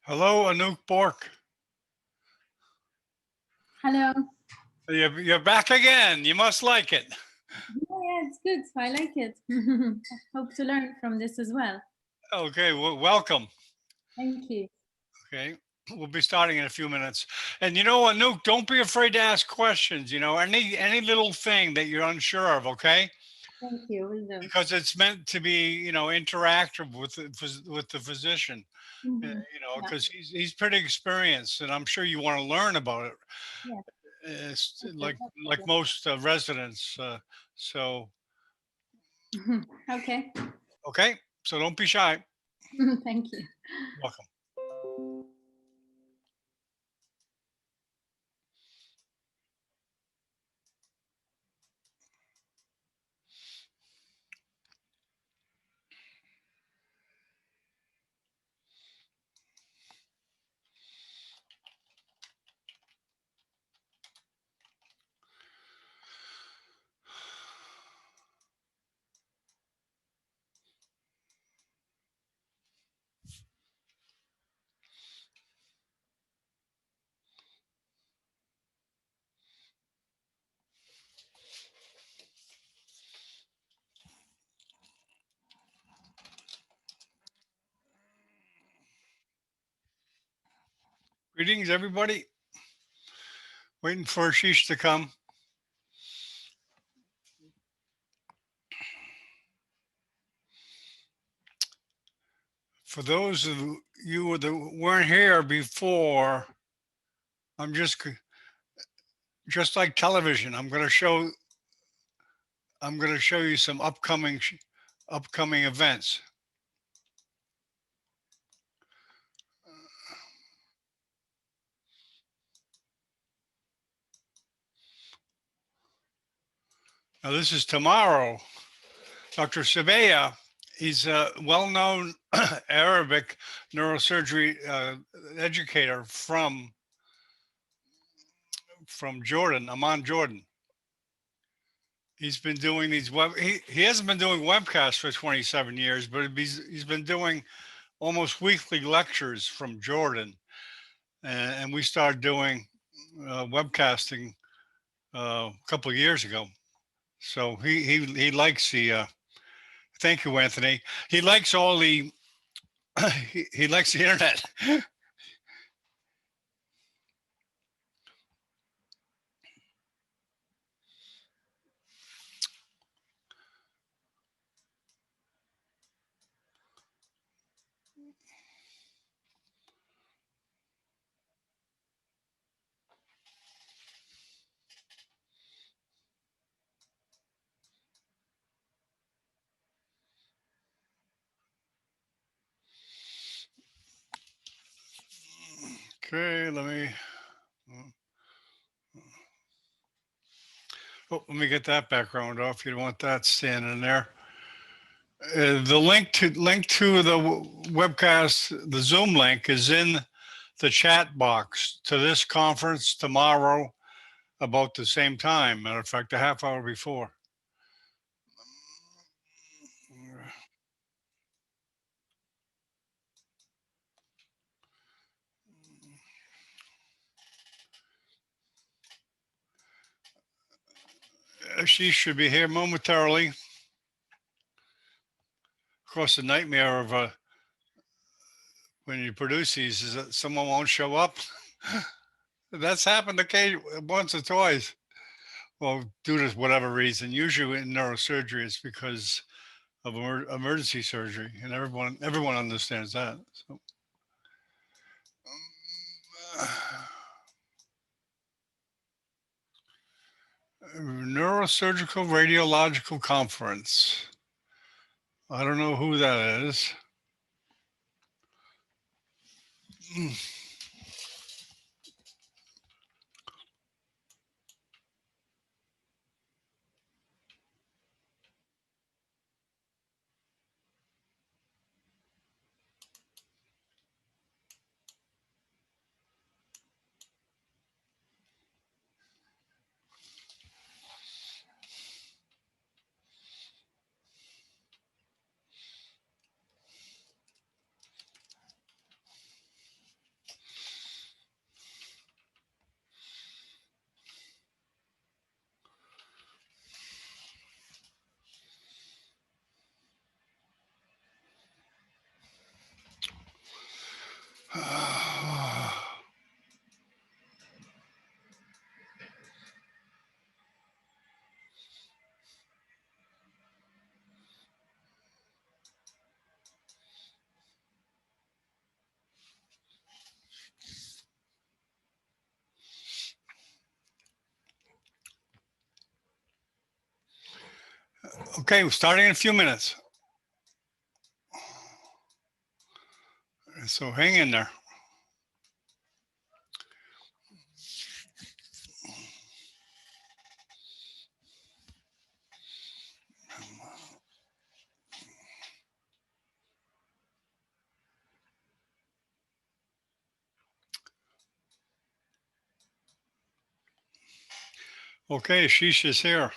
Hello, Anouk Bork. Hello. You're back again. You must like it. Yeah, it's good. I like it. Hope to learn from this as well. Okay, well, welcome. Thank you. Okay, we'll be starting in a few minutes. And you know what, Anouk, don't be afraid to ask questions. You know, any little thing that you're unsure of. Okay, Thank you. Will do. because it's meant to be, interactive with the physician. Mhm. Yeah. Because he's pretty experienced, and I'm sure you want to learn about it. Yeah. It's Okay, like no like problem. most residents. So Okay. okay, so don't be shy. Thank you. Welcome. Greetings, everybody. Waiting for Ashish to come. For those of you that weren't here before, I'm just like television. I'm going to show you some upcoming events. Now this is tomorrow. Dr. Sabaya, he's a well-known Arabic neurosurgery educator from Jordan, Amman, Jordan. He's been doing these he hasn't been doing webcasts for 27 years, but he's been doing almost weekly lectures from Jordan. And we started doing webcasting a couple of years ago. So he likes the, thank you, Anthony. He likes all the, he likes the internet. Okay, let me get that background off. You don't want that standing there. The link to the webcast, the Zoom link, is in the chat box to this conference tomorrow about the same time. Matter of fact, a half hour before. She should be here momentarily. Of course, the nightmare of when you produce these is that someone won't show up. That's happened once or twice. Well, due to whatever reason, usually in neurosurgery, it's because of emergency surgery, and everyone understands that. So, neurosurgical radiological conference. I don't know who that is. Okay, we're starting in a few minutes. So hang in there. Okay, Ashish is here.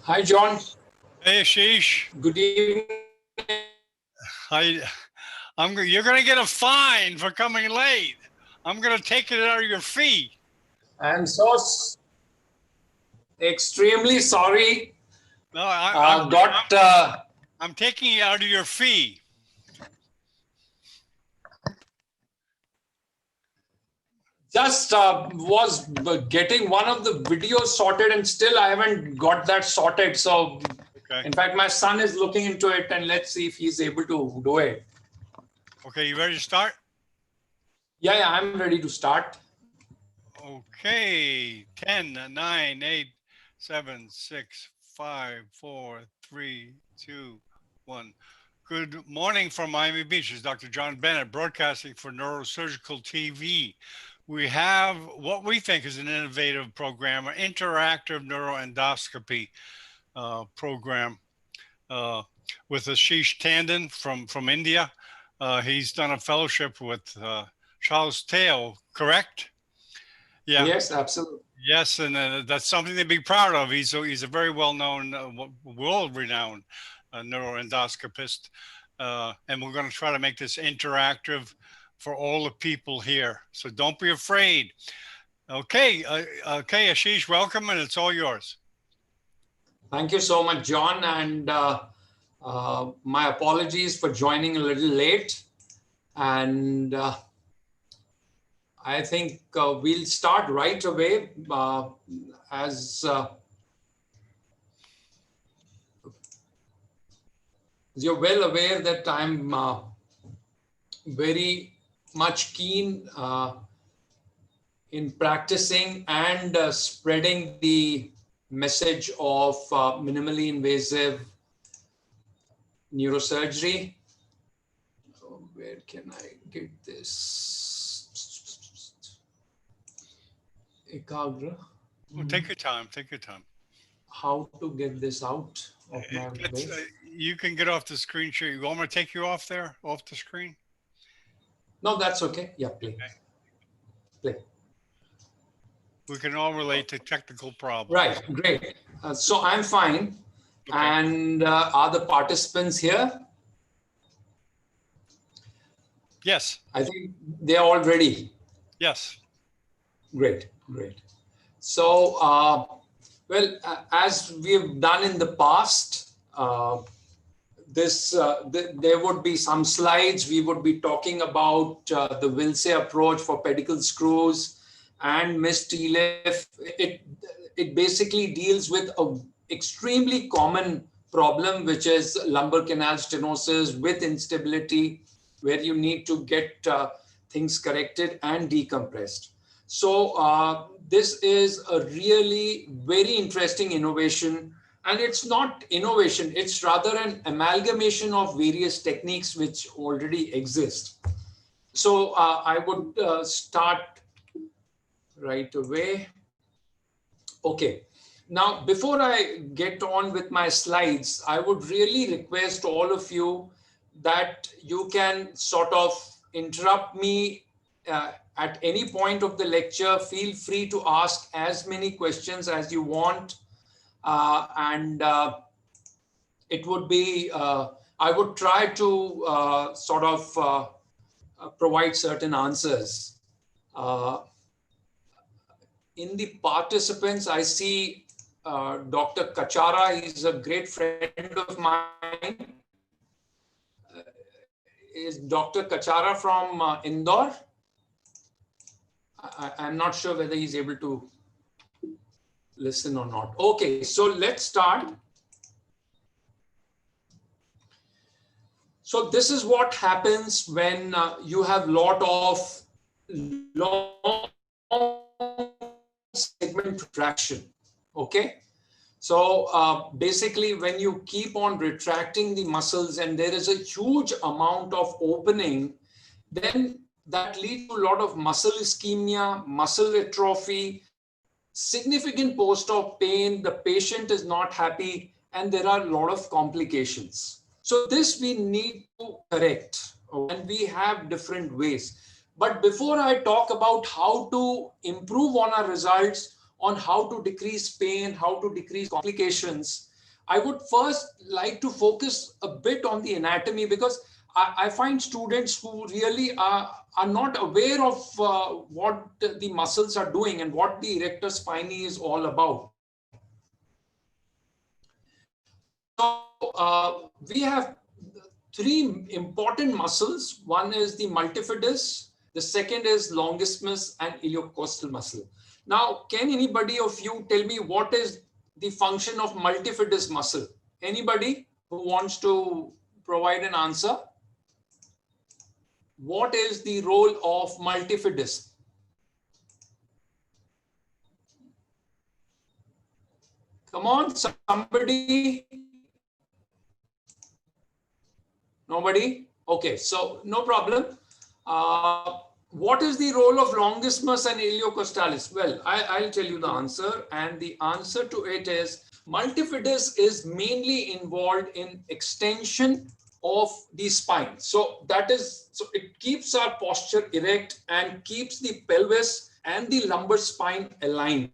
Hi, John. Hey, Ashish. Good evening. You're going to get a fine for coming late. I'm going to take it out of your fee. I'm so extremely sorry. No, I'm taking it out of your fee. Just was getting one of the videos sorted and still I haven't got that sorted. So, Okay. in fact, my son is looking into it and let's see if he's able to do it. Okay, you ready to start? Yeah, I'm ready to start. Okay, 10, 9, 8, 7, 6, 5, 4, 3, 2, 1. Good morning from Miami Beach. It's Dr. John Bennett broadcasting for Neurosurgical TV. We have what we think is an innovative program, an interactive neuroendoscopy program with Ashish Tandon from India. He's done a fellowship with Charles Teo, correct? Yeah. Yes, absolutely. Yes, and that's something to be proud of. He's a very well-known, world-renowned neuroendoscopist, and we're going to try to make this interactive for all the people here. So don't be afraid. Okay, okay, Ashish, welcome, and it's all yours. Thank you so much, John. And my apologies for joining a little late. And I think we'll start right away as you're well aware that I'm very much keen in practicing and spreading the message of minimally invasive neurosurgery. Where can I get this? Ekagra. Well, take your time. Take your time. How to get this out of my way? You can get off the screen share. You want me to take you off there, off the screen? No, that's okay. Yeah, play. Okay. Play. We can all relate to technical problems. Right, great. So I'm fine. Okay. And are the participants here? Yes. I think they're all ready. Yes. Great, great. So, as we've done in the past, there would be some slides. We would be talking about the Wiltse approach for pedicle screws and MIS TLIF. It basically deals with an extremely common problem, which is lumbar canal stenosis with instability, where you need to get things corrected and decompressed. So this is a really very interesting innovation. And it's not innovation, it's rather an amalgamation of various techniques which already exist. So I would start right away. Okay. Now, before I get on with my slides, I would really request all of you that you can sort of interrupt me at any point of the lecture. Feel free to ask as many questions as you want. It would be, I would try to sort of provide certain answers. In the participants, I see Dr. Kachara. He's a great friend of mine. Is Dr. Kachara from Indore? I'm not sure whether he's able to listen or not. Okay, so let's start. So this is what happens when you have lot of long segment retraction. Okay. So basically, when you keep on retracting the muscles and there is a huge amount of opening, then that leads to a lot of muscle ischemia, muscle atrophy, significant post-op pain, the patient is not happy, and there are a lot of complications. So this we need to correct, and we have different ways. But before I talk about how to improve on our results, on how to decrease pain, how to decrease complications, I would first like to focus a bit on the anatomy, because I find students who really are not aware of what the muscles are doing and what the erector spinae is all about. So we have three important muscles. One is the multifidus, the second is longismus and iliocostal muscle. Now, can anybody of you tell me what is the function of multifidus muscle? Anybody who wants to provide an answer? What is the role of multifidus? Come on, somebody. Nobody? Okay, so no problem. What is the role of longismus and iliocostalis? Well, I'll tell you the answer, and the answer to it is multifidus is mainly involved in extension of the spine. So it keeps our posture erect and keeps the pelvis and the lumbar spine aligned.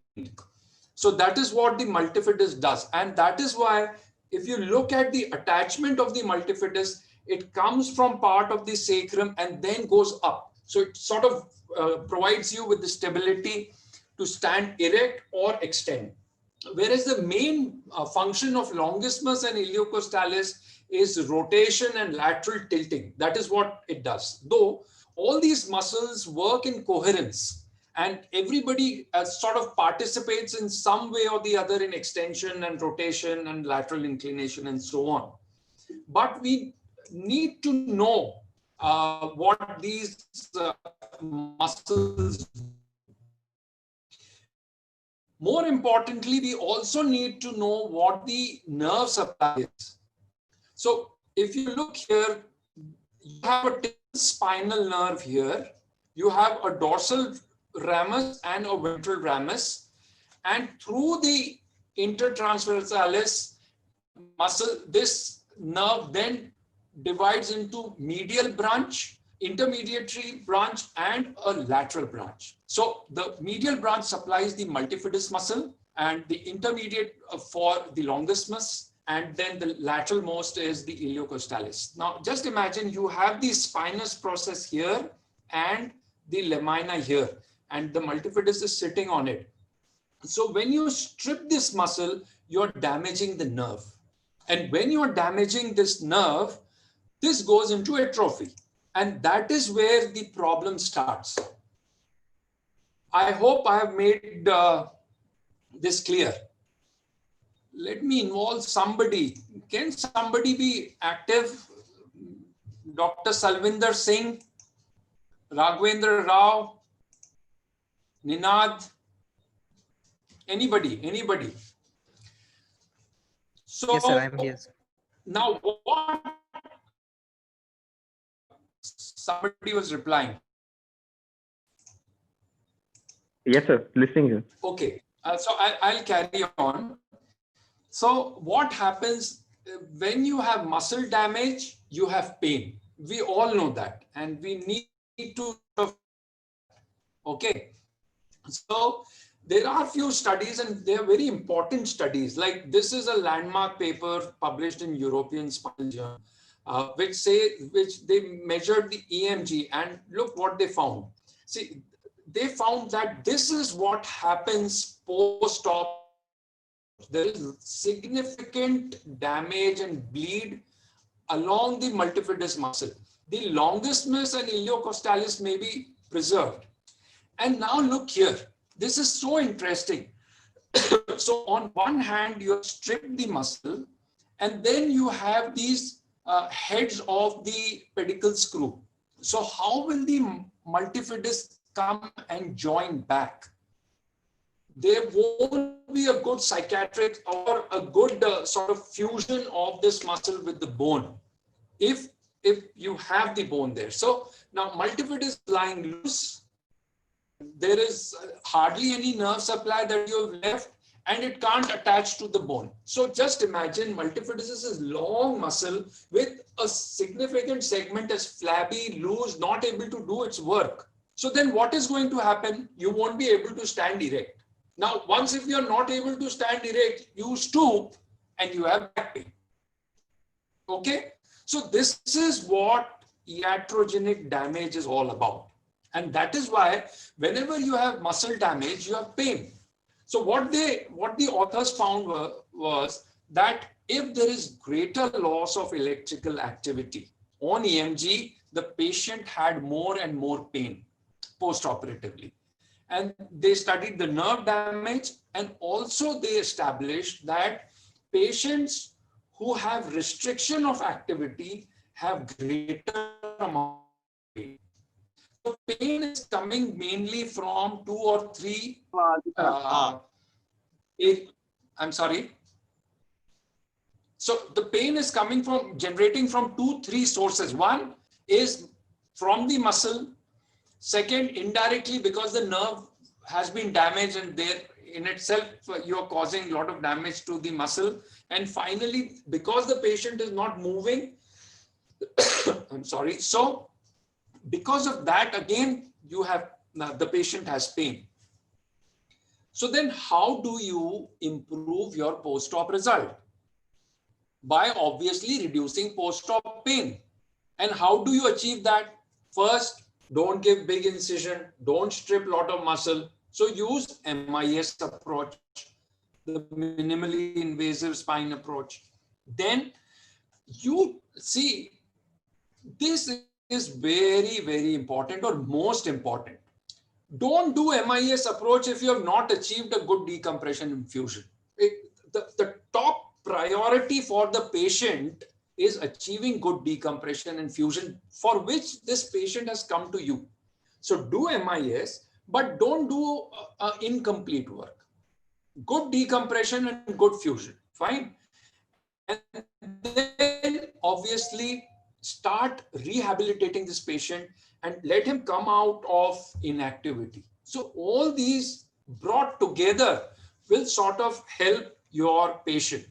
So that is what the multifidus does. And that is why if you look at the attachment of the multifidus, it comes from part of the sacrum and then goes up. So it sort of provides you with the stability to stand erect or extend. Whereas the main function of longismus and iliocostalis is rotation and lateral tilting. That is what it does. Though all these muscles work in coherence and everybody sort of participates in some way or the other in extension and rotation and lateral inclination and so on. But we need to know what these muscles do. More importantly, we also need to know what the nerve supply is. So if you look here, you have a spinal nerve here, you have a dorsal ramus and a ventral ramus, and through the intertransversalis muscle, this nerve then divides into medial branch, intermediary branch, and a lateral branch. So the medial branch supplies the multifidus muscle, and the intermediate for the longismus, and then the lateral most is the iliocostalis. Now just imagine you have the spinous process here and the lamina here, and the multifidus is sitting on it. So when you strip this muscle, you're damaging the nerve. And when you're damaging this nerve, this goes into atrophy. And that is where the problem starts. I hope I have made this clear. Let me involve somebody. Can somebody be active? Dr. Salvinder Singh, Raghavendra Rao, Ninad, anybody. So, yes, sir, I'm here. Now what? Somebody was replying. Yes, sir. Listening here. Okay. So I'll carry on. So what happens when you have muscle damage, you have pain. We all know that, and we need to. Okay. So there are few studies, and they are very important studies. Like this is a landmark paper published in European Spinal Journal, which they measured the EMG, and look what they found. See, they found that this is what happens post-op. There is significant damage and bleed along the multifidus muscle. The longismus and iliocostalis may be preserved. And now look here. This is so interesting. So on one hand, you have stripped the muscle, and then you have these heads of the pedicle screw. So how will the multifidus come and join back? There won't be a good psychiatric or a good sort of fusion of this muscle with the bone if you have the bone there. So now multifidus is lying loose. There is hardly any nerve supply that you have left, and it can't attach to the bone. So just imagine multifidus is long muscle with a significant segment as flabby, loose, not able to do its work. So then what is going to happen? You won't be able to stand erect. Now, once if you're not able to stand erect, you stoop and you have back pain. Okay? So this is what iatrogenic damage is all about. And that is why whenever you have muscle damage, you have pain. So what the authors found was that if there is greater loss of electrical activity on EMG, the patient had more and more pain post-operatively. And they studied the nerve damage, and also they established that patients who have restriction of activity have greater amount of pain. So pain is coming mainly from 2 or 3 I'm sorry. So the pain is coming from generating from 2-3 sources. One is from the muscle. Second, indirectly, because the nerve has been damaged, and there in itself you are causing a lot of damage to the muscle. And finally, because the patient is not moving, I'm sorry. So because of that, again, you have the patient has pain. So then how do you improve your post-op result? By obviously reducing post-op pain. And how do you achieve that? First, don't give big incision, don't strip a lot of muscle. So use MIS approach, the minimally invasive spine approach. Then you see, this is very, very important, or most important. Don't do MIS approach if you have not achieved a good decompression and fusion. The top priority for the patient is achieving good decompression and fusion, for which this patient has come to you. So do MIS, but don't do incomplete work. Good decompression and good fusion, fine. And then obviously start rehabilitating this patient and let him come out of inactivity. So all these brought together will sort of help your patient.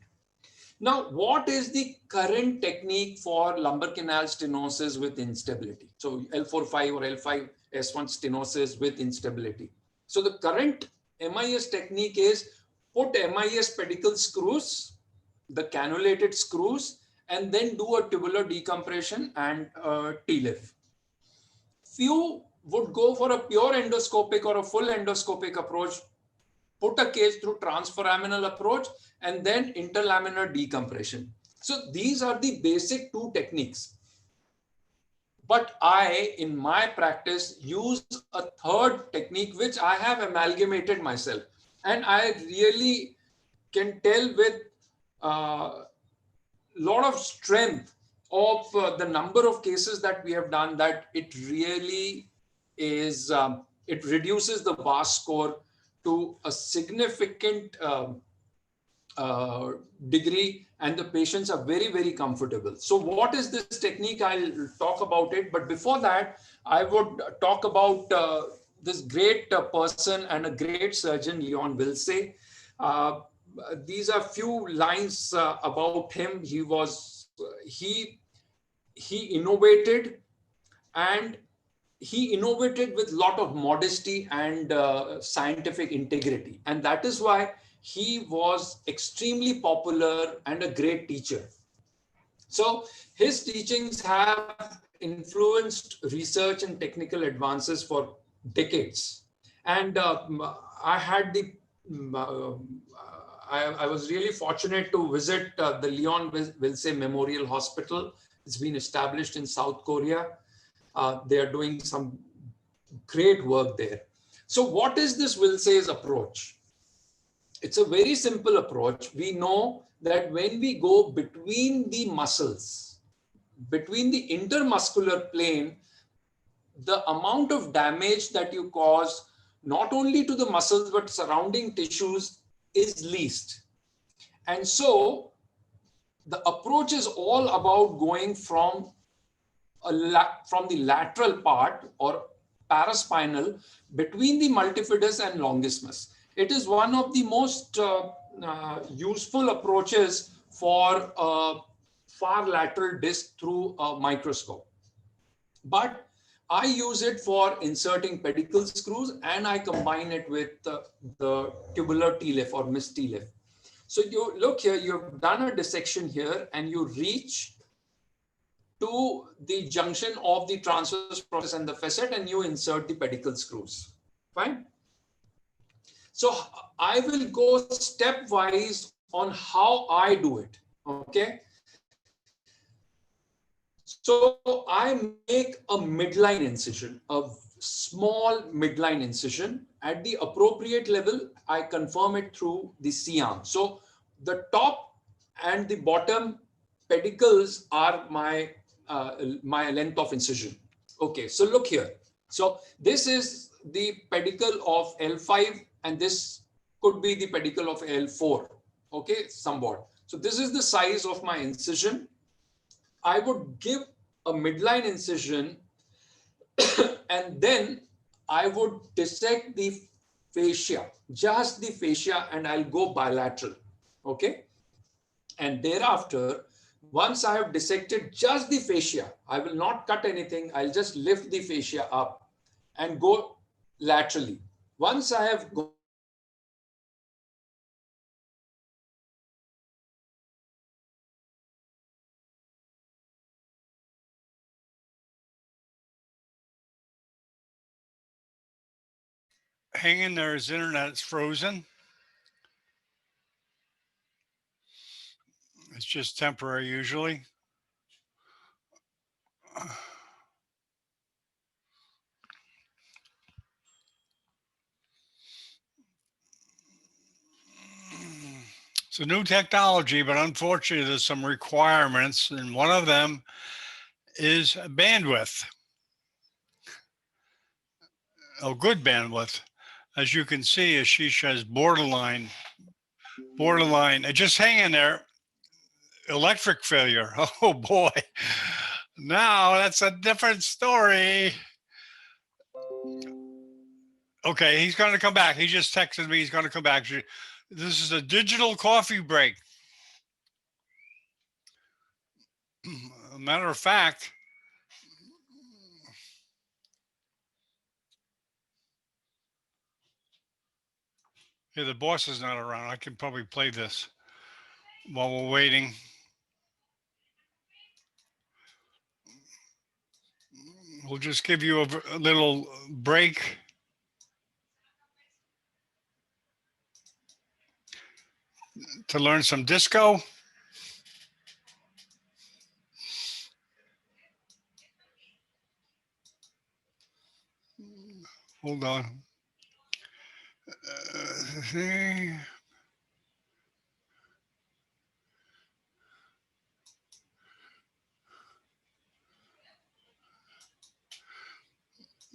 Now, what is the current technique for lumbar canal stenosis with instability? So L4-5 or L5-S1 stenosis with instability. So the current MIS technique is put MIS pedicle screws, the cannulated screws, and then do a tubular decompression and TLIF. Few would go for a pure endoscopic or a full endoscopic approach, put a case through transforaminal approach, and then interlaminar decompression. So these are the basic 2 techniques. But I, in my practice, use a third technique, which I have amalgamated myself. And I really can tell with a lot of strength of the number of cases that we have done that it really is, it reduces the VAS score to a significant degree, and the patients are very, very comfortable. So what is this technique? I'll talk about it. But before that, I would talk about this great person and a great surgeon, Leon Wiltse. These are few lines about him. He innovated, and he innovated with a lot of modesty and scientific integrity. And that is why he was extremely popular and a great teacher. So his teachings have influenced research and technical advances for decades. And I had the, I was really fortunate to visit the Leon Wiltse Memorial Hospital. It's been established in South Korea. They are doing some great work there. So what is this Wiltse's approach? It's a very simple approach. We know that when we go between the muscles, between the intermuscular plane, the amount of damage that you cause not only to the muscles but surrounding tissues is least. And so the approach is all about going from the lateral part or paraspinal between the multifidus and longissimus. It is one of the most useful approaches for far lateral disc through a microscope. But I use it for inserting pedicle screws, and I combine it with the tubular TLIF or MIS TLIF. So you look here, you've done a dissection here and you reach to the junction of the transverse process and the facet, and you insert the pedicle screws. Fine. So I will go stepwise on how I do it. Okay. So I make a midline incision, a small midline incision. At the appropriate level, I confirm it through the C-arm. So the top and the bottom pedicles are my length of incision. Okay, so look here. So this is the pedicle of L5 and this could be the pedicle of L4. Okay, somewhat. So this is the size of my incision. I would give a midline incision and then I would dissect the fascia, just the fascia, and I'll go bilateral. Okay. And thereafter, once I have dissected just the fascia, I will not cut anything. I'll just lift the fascia up and go laterally. Once I have Hang in there, his internet's frozen. It's just temporary usually. It's a new technology, but unfortunately there's some requirements, and one of them is bandwidth. Oh, good bandwidth. As you can see, Ashish has borderline, just hang in there. Electric failure. Oh boy. Now that's a different story. Okay, he's going to come back. He just texted me. He's going to come back. This is a digital coffee break. A matter of fact, yeah, the boss is not around. I can probably play this while we're waiting. We'll just give you a little break. To learn some disco. Hold on.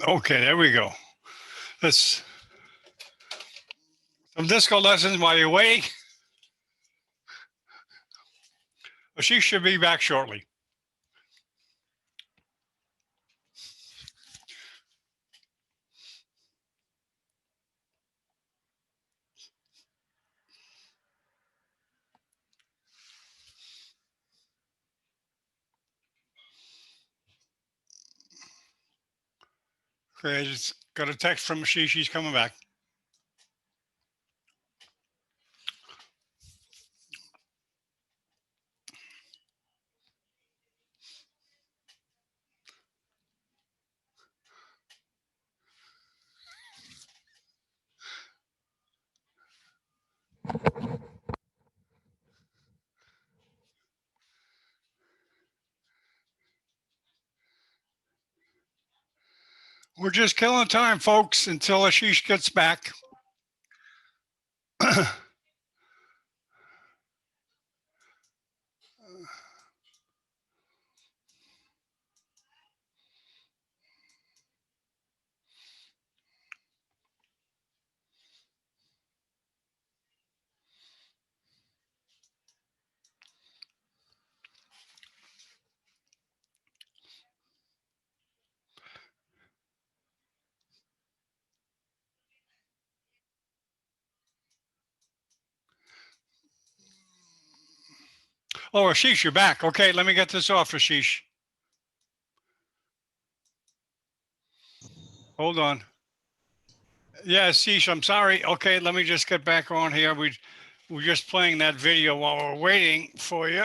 Okay, there we go. Let's some disco lessons while you wait. She should be back shortly. Okay, I just got a text from Ashish. She's coming back. We're just killing time, folks, until Ashish gets back. Oh, Ashish, you're back. Okay, let me get this off, Ashish. Hold on. Yeah, Ashish, I'm sorry. Okay, let me just get back on here. We're just playing that video while we're waiting for you.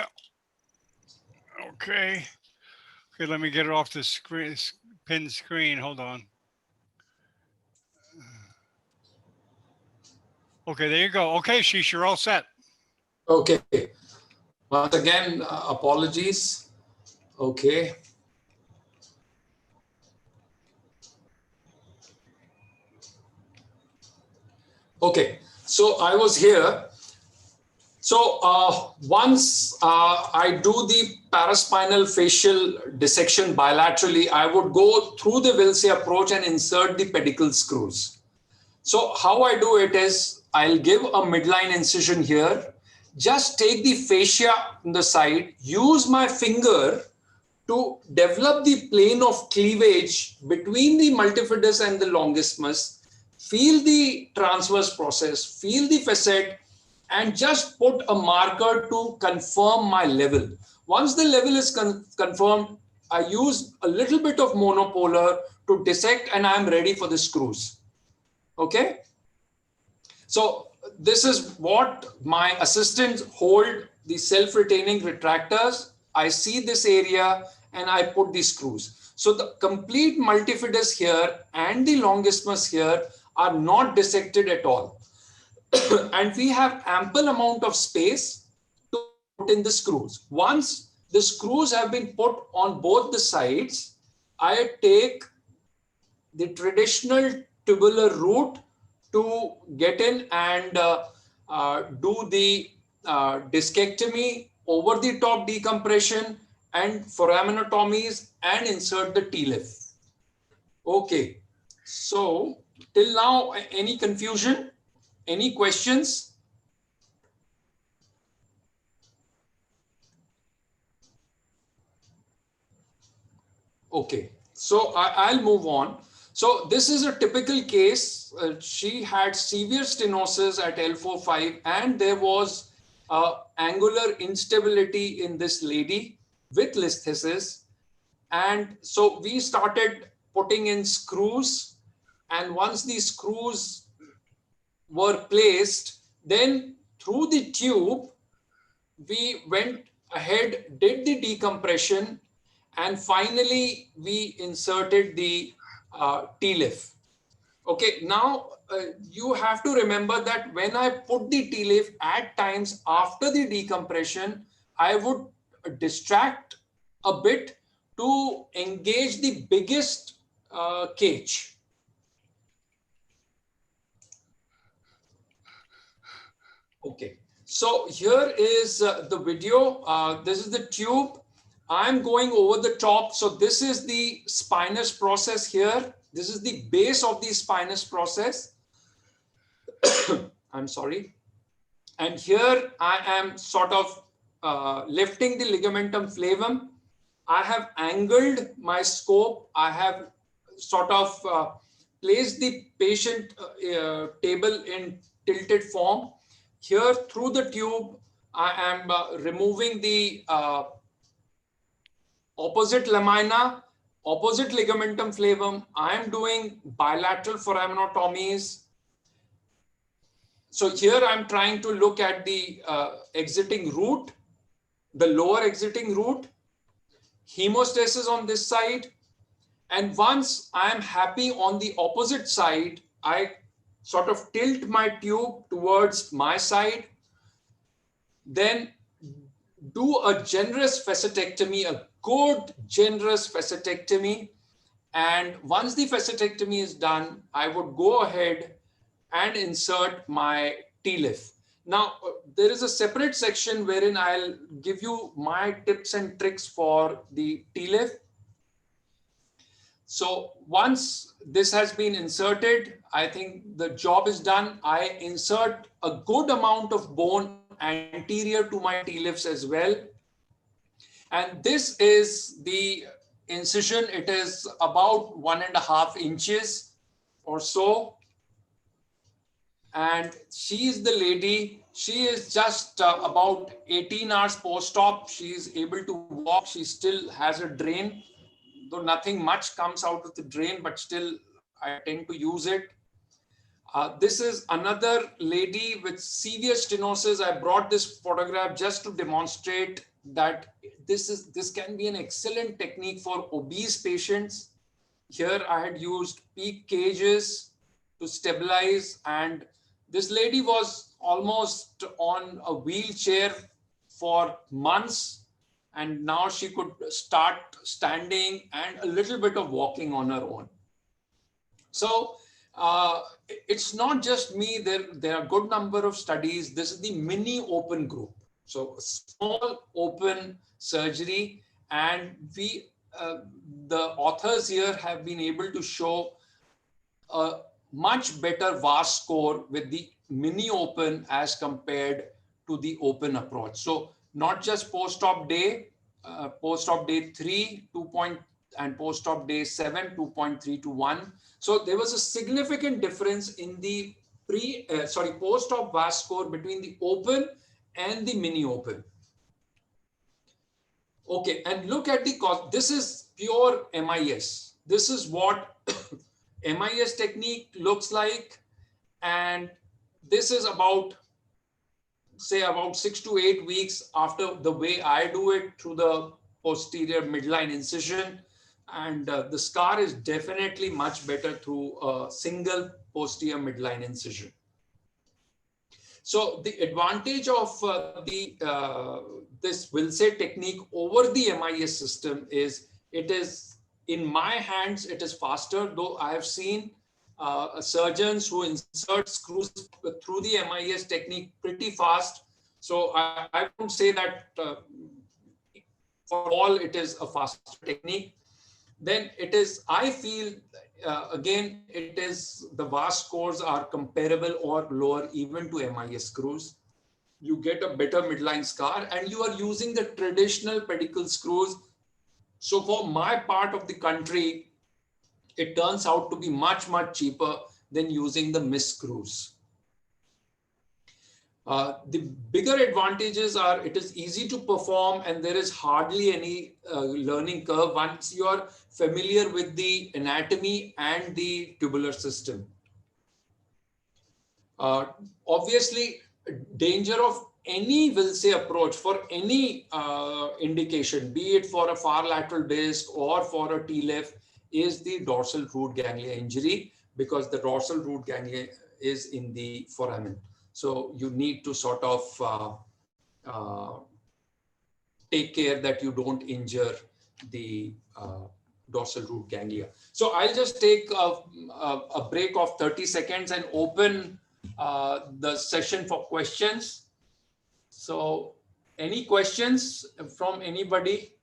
Okay. Okay, let me get it off the screen, pinned screen. Hold on. Okay, there you go. Okay, Ashish, you're all set. Okay. Once again, apologies. Okay. Okay. So I was here. So once I do the paraspinal facial dissection bilaterally, I would go through the Wiltse approach and insert the pedicle screws. So how I do it is I'll give a midline incision here, just take the fascia on the side, use my finger to develop the plane of cleavage between the multifidus and the longismus, feel the transverse process, feel the facet, and just put a marker to confirm my level. Once the level is confirmed, I use a little bit of monopolar to dissect and I'm ready for the screws. Okay. So this is what my assistants hold, the self-retaining retractors. I see this area and I put the screws. So the complete multifidus here and the longismus here are not dissected at all. And we have ample amount of space to put in the screws. Once the screws have been put on both the sides, I take the traditional tubular route to get in and do the discectomy, over the top decompression and foraminotomies and insert the TLIF. Okay, so till now, any confusion, any questions? Okay, so I'll move on. So this is a typical case. She had severe stenosis at L4-5 and there was angular instability in this lady with listhesis. And so we started putting in screws, and once these screws were placed, then through the tube, we went ahead, did the decompression, and finally we inserted the TLIF. Okay, now you have to remember that when I put the TLIF, at times after the decompression, I would distract a bit to engage the biggest cage. Okay, so here is the video. This is the tube. I'm going over the top. So this is the spinous process here. This is the base of the spinous process. I'm sorry. And here I am sort of lifting the ligamentum flavum. I have angled my scope. I have sort of placed the patient table in tilted form. Here through the tube, I am removing the opposite lamina, opposite ligamentum flavum. I am doing bilateral foraminotomies. So here I'm trying to look at the exiting root, the lower exiting root, hemostasis on this side. And once I'm happy on the opposite side, I sort of tilt my tube towards my side, then do a generous facetectomy, a good generous facetectomy, And once the facetectomy is done, I would go ahead and insert my TLIF. Now, there is a separate section wherein I'll give you my tips and tricks for the TLIF. So once this has been inserted, I think the job is done. I insert a good amount of bone anterior to my TLIFs as well. And this is the incision. It is about 1.5 inches or so. And she is the lady. She is just about 18 hours post-op. She is able to walk. She still has a drain, though nothing much comes out of the drain, but still I tend to use it. This is another lady with severe stenosis. I brought this photograph just to demonstrate that this can be an excellent technique for obese patients. Here I had used peak cages to stabilize, and this lady was almost on a wheelchair for months, and now she could start standing and a little bit of walking on her own. So it's not just me. There are a good number of studies. This is the mini open group. So small open surgery, and the authors here have been able to show a much better VAS score with the mini open as compared to the open approach. So not just post-op day 3, 2 point, and post-op day 7, 2.3 to 1. So there was a significant difference in the post-op VAS score between the open and the mini open. Okay, and look at the cost. This is pure MIS. This is what MIS technique looks like. And this is about, say, about 6 to 8 weeks after the way I do it, through the posterior midline incision. And the scar is definitely much better through a single posterior midline incision. So the advantage of this Wiltse technique over the MIS system is, it is in my hands, it is faster, though I have seen surgeons who insert screws through the MIS technique pretty fast. So I won't say that for all it is a faster technique. Then it is, I feel, again, it is, the VAS scores are comparable or lower even to MIS screws. You get a better midline scar, and you are using the traditional pedicle screws. So for my part of the country, it turns out to be much, much cheaper than using the MIS screws. The bigger advantages are, it is easy to perform, and there is hardly any learning curve once you are familiar with the anatomy and the tubular system. Obviously, danger of any Wiltse approach for any indication, be it for a far lateral disc or for a TLIF, is the dorsal root ganglia injury, because the dorsal root ganglia is in the foramen. So you need to sort of take care that you don't injure the dorsal root ganglia. So I'll just take a break of 30 seconds and open the session for questions. So any questions from anybody?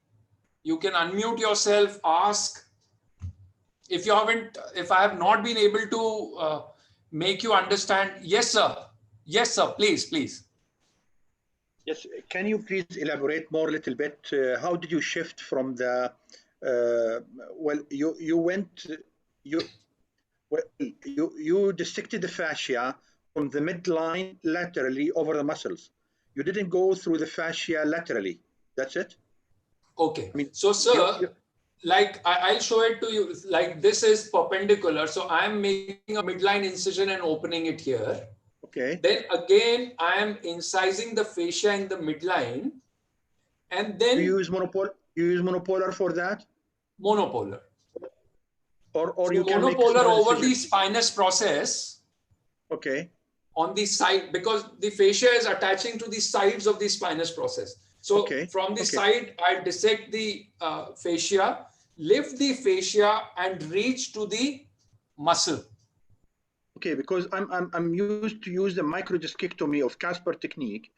You can unmute yourself, ask. If you haven't, if I have not been able to make you understand, yes, sir. Yes, sir. Please, please. Yes. Can you please elaborate more a little bit? How did you shift from the? Well, you dissected the fascia from the midline laterally over the muscles. You didn't go through the fascia laterally. That's it. Okay. I mean, so, sir, like I'll show it to you. Like this is perpendicular. So I'm making a midline incision and opening it here. Okay. Then again, I am incising the fascia in the midline, and then you use monopolar. You use monopolar for that. Monopolar. Or so you can monopolar make over the spinous process. Okay. On the side, because the fascia is attaching to the sides of the spinous process. So from the side, I dissect the fascia lift the fascia and reach to the muscle? Okay, because I'm used to use the microdiscectomy of Casper technique.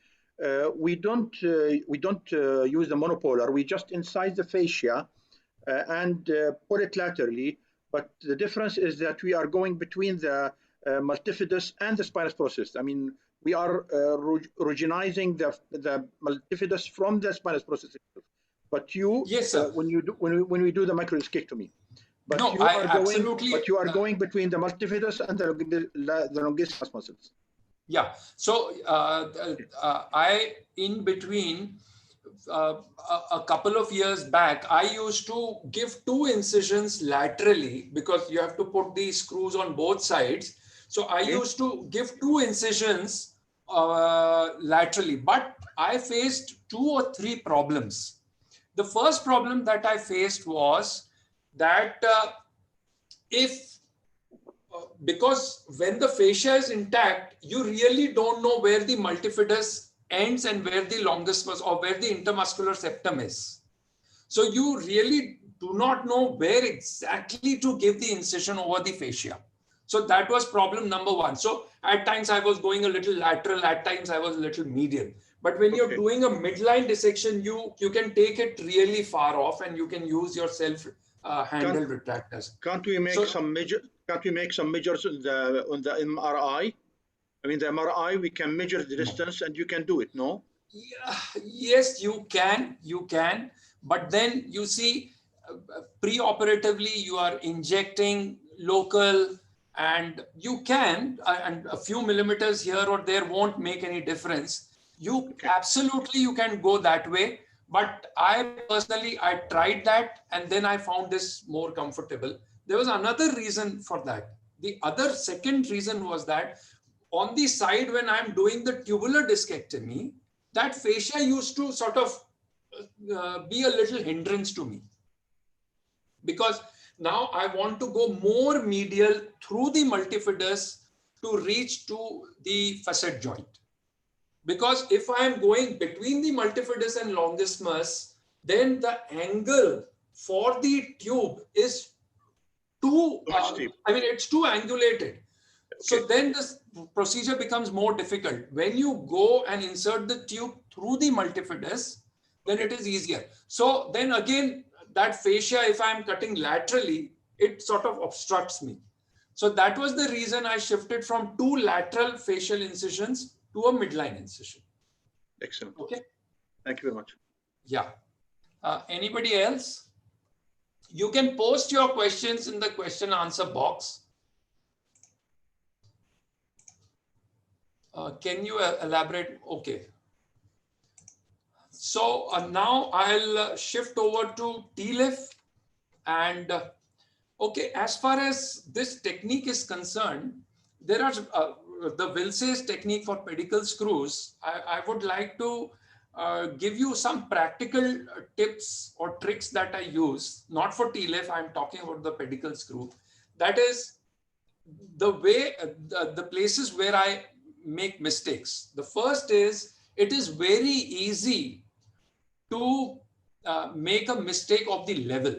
We don't use the monopolar. We just incise the fascia and pull it laterally. But the difference is that we are going between the multifidus and the spinous process. I mean, we are ruginizing the multifidus from the spinous process itself. But you, Yes, sir. when we do the microdiscectomy, but No, you are going, absolutely. but you are going between the multifidus and the longissimus muscles. Yeah. So I, in between, a couple of years back, I used to give 2 incisions laterally because you have to put the screws on both sides. So I used to give 2 incisions laterally, but I faced 2 or 3 problems. The first problem that I faced was that because when the fascia is intact, you really don't know where the multifidus ends and where the longissimus or where the intermuscular septum is. So you really do not know where exactly to give the incision over the fascia. So that was problem number 1. So at times I was going a little lateral, at times I was a little medial. But when you're doing a midline dissection, you can take it really far off and you can use your self-handled retractors. Can't we make some measures on the MRI? I mean, the MRI, we can measure the distance and you can do it, no? Yeah, yes, you can. But then you see, pre-operatively, you are injecting local and you can, and a few millimeters here or there won't make any difference. Absolutely, you can go that way. But I personally tried that and then I found this more comfortable. There was another reason for that. The second reason was that on the side when I'm doing the tubular discectomy, that fascia used to sort of be a little hindrance to me. Because now I want to go more medial through the multifidus to reach to the facet joint. Because if I am going between the multifidus and longissimus, then the angle for the tube is too, it's too angulated. So then this procedure becomes more difficult. When you go and insert the tube through the multifidus, then it is easier. So then again, that fascia, if I'm cutting laterally, it sort of obstructs me. So that was the reason I shifted from 2 lateral facial incisions to a midline incision. Excellent. Okay. Thank you very much. Yeah. Anybody else? You can post your questions in the question answer box. Can you elaborate? Okay. So now I'll shift over to TLIF. And okay, as far as this technique is concerned, there are the Wiltse's technique for pedicle screws. I would like to give you some practical tips or tricks that I use, not for TLIF, I'm talking about the pedicle screw. That is the way, the places where I make mistakes. The first is, it is very easy to make a mistake of the level.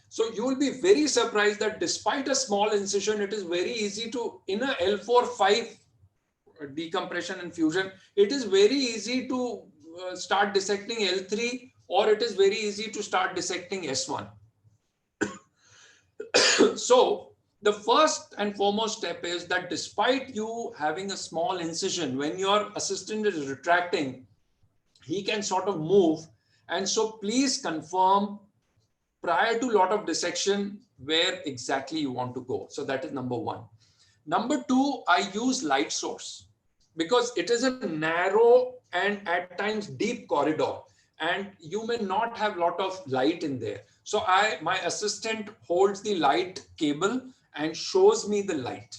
So you will be very surprised that despite a small incision, it is very easy to, in a L4-5 decompression and fusion, it is very easy to start dissecting L3, or it is very easy to start dissecting S1. So the first and foremost step is that despite you having a small incision, when your assistant is retracting, he can sort of move. And so please confirm prior to lot of dissection where exactly you want to go. So that is number 1. Number 2, I use light source because it is a narrow and at times deep corridor, and you may not have a lot of light in there. So my assistant holds the light cable and shows me the light.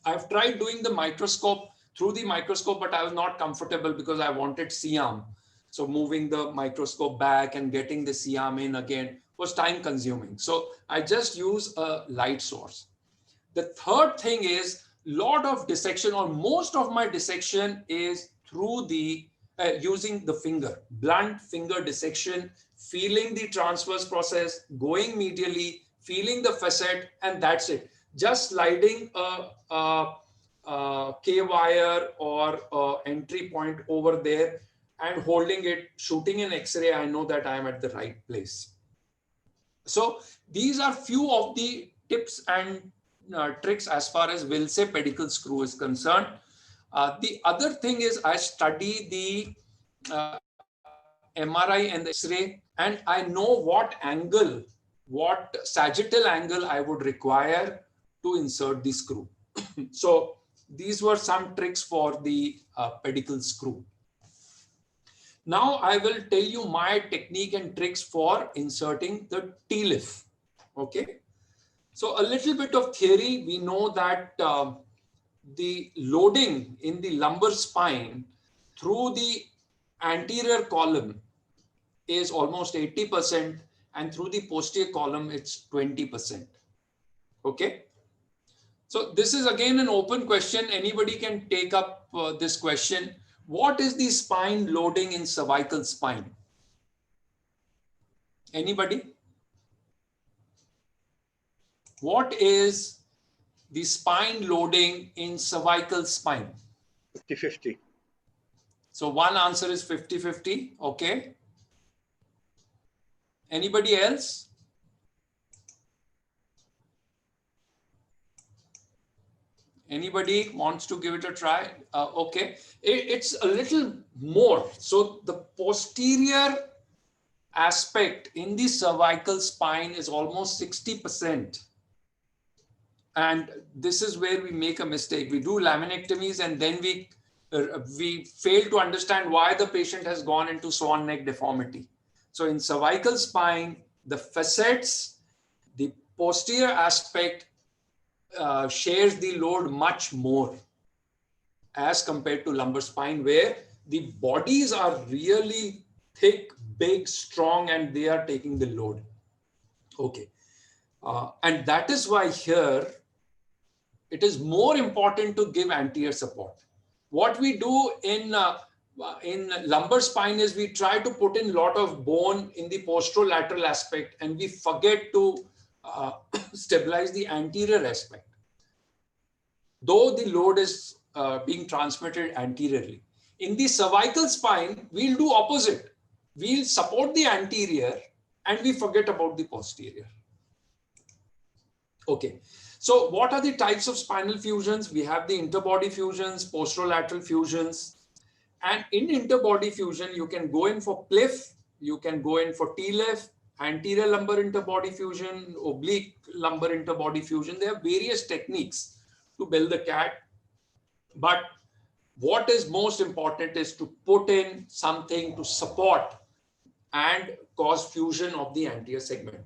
I've tried doing the microscope through the microscope, but I was not comfortable because I wanted C-arm. So moving the microscope back and getting the C-arm in again was time consuming. So I just use a light source. The third thing is lot of dissection, or most of my dissection is through the using the finger, blunt finger dissection, feeling the transverse process, going medially, feeling the facet, and that's it. Just sliding a K-wire or entry point over there and holding it, shooting an X-ray, I know that I am at the right place. So these are few of the tips and tricks as far as Wiltse pedicle screw is concerned. The other thing is I study the MRI and the X-ray, and I know what angle, what sagittal angle I would require to insert the screw. So these were some tricks for the pedicle screw. Now I will tell you my technique and tricks for inserting the TLIF. Okay. So a little bit of theory. We know that the loading in the lumbar spine through the anterior column is almost 80%, and through the posterior column it's 20%. Okay. So this is again an open question. Anybody can take up this question. What is the spine loading in cervical spine? Anybody? What is the spine loading in cervical spine? 50-50. So one answer is 50-50. Okay. Anybody else? Anybody wants to give it a try? Okay. It's a little more. So the posterior aspect in the cervical spine is almost 60%. And this is where we make a mistake. We do laminectomies and then we fail to understand why the patient has gone into swan neck deformity. So in cervical spine, the facets, the posterior aspect shares the load much more as compared to lumbar spine, where the bodies are really thick, big, strong, and they are taking the load. Okay. And that is why here it is more important to give anterior support. What we do in lumbar spine is we try to put in a lot of bone in the posterolateral aspect, and we forget to stabilize the anterior aspect, though the load is being transmitted anteriorly. In the cervical spine, we'll do opposite. We'll support the anterior and we forget about the posterior. Okay. So what are the types of spinal fusions? We have the interbody fusions, posterolateral fusions. And in interbody fusion, you can go in for PLIF, you can go in for TLIF, anterior lumbar interbody fusion, oblique lumbar interbody fusion. There are various techniques to build the cat. But what is most important is to put in something to support and cause fusion of the anterior segment.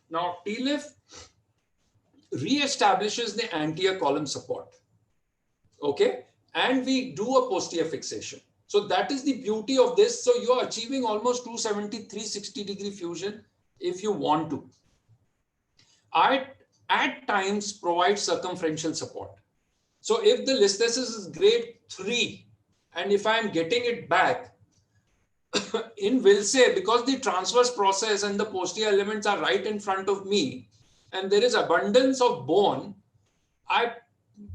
Now, TLIF re-establishes the anterior column support. Okay. And we do a posterior fixation. So that is the beauty of this. So you're achieving almost 270, 360 degree fusion if you want to. I at times provide circumferential support. So if the listhesis is grade 3, and if I'm getting it back in Wiltse, because the transverse process and the posterior elements are right in front of me, and there is abundance of bone, I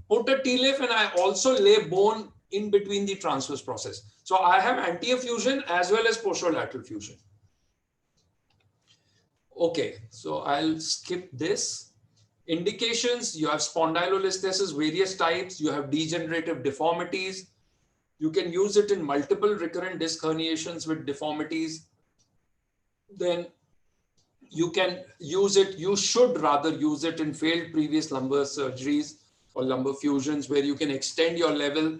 put a TLIF and I also lay bone in between the transverse process. So I have anterior fusion as well as posterolateral fusion. Okay, so I'll skip this. Indications, you have spondylolisthesis, various types, you have degenerative deformities. You can use it in multiple recurrent disc herniations with deformities. Then you can use it, you should rather use it in failed previous lumbar surgeries or lumbar fusions where you can extend your level.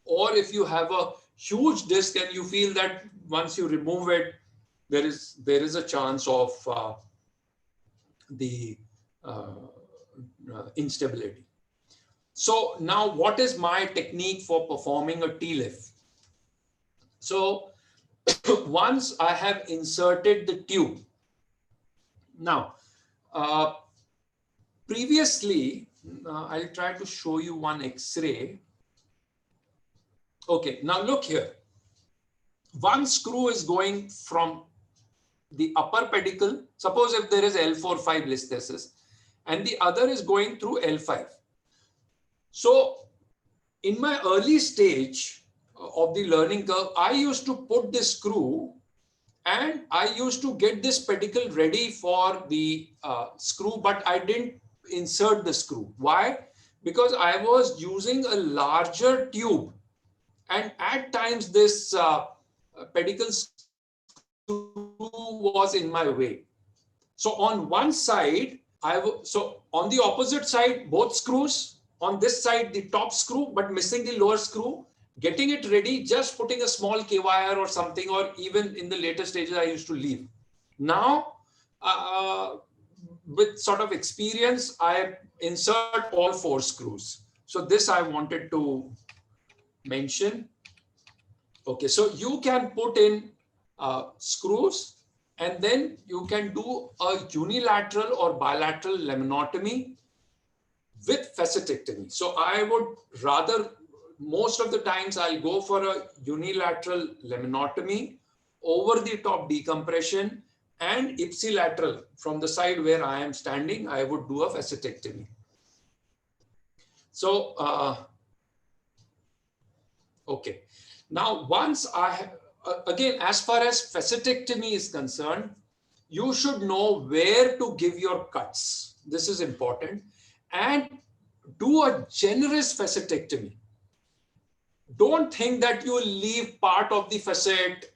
Or if you have a huge disc and you feel that once you remove it, there is a chance of instability. So now what is my technique for performing a TLIF? So once I have inserted the tube, now previously, I'll try to show you one X-ray. Okay, now look here. one screw is going from the upper pedicle. Suppose if there is L4-5 listhesis and the other is going through L5. So in my early stage of the learning curve, I used to put this screw and I used to get this pedicle ready for the screw, but I didn't insert the screw. Why? Because I was using a larger tube, and at times this pedicle screw was in my way. So on one side, so on the opposite side, both screws. On this side, the top screw, but missing the lower screw. Getting it ready, just putting a small K-wire or something, or even in the later stages, I used to leave. Now, with sort of experience, I insert all 4 screws. So this I wanted to mention. Okay, so you can put in screws, and then you can do a unilateral or bilateral laminotomy with facetectomy. So I would rather, most of the times I'll go for a unilateral laminotomy, over the top decompression, and ipsilateral from the side where I am standing, I would do a facetectomy. So, okay. Now, once I have, again, as far as facetectomy is concerned, you should know where to give your cuts. This is important. And do a generous facetectomy. Don't think that you will leave part of the facet,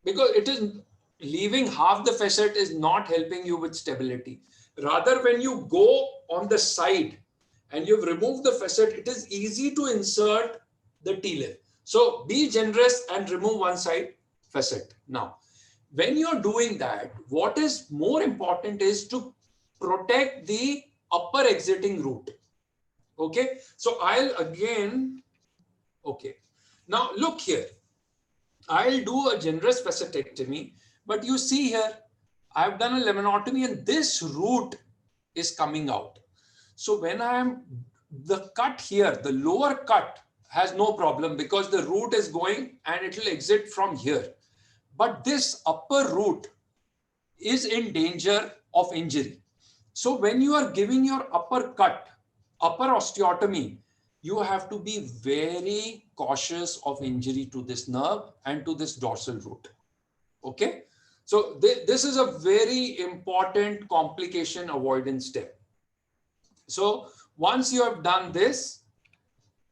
because it is leaving half the facet is not helping you with stability. Rather, when you go on the side and you've removed the facet, it is easy to insert the TLIF. So be generous and remove one side facet. Now, when you're doing that, what is more important is to protect the upper exiting root. Okay, so I'll again, okay. Now look here, I'll do a generous facetectomy, but you see here, I've done a laminotomy and this root is coming out. So when the cut here, the lower cut has no problem because the root is going and it will exit from here. But this upper root is in danger of injury. So when you are giving your upper cut, upper osteotomy, you have to be very cautious of injury to this nerve and to this dorsal root. Okay. So this is a very important complication avoidance step. So once you have done this,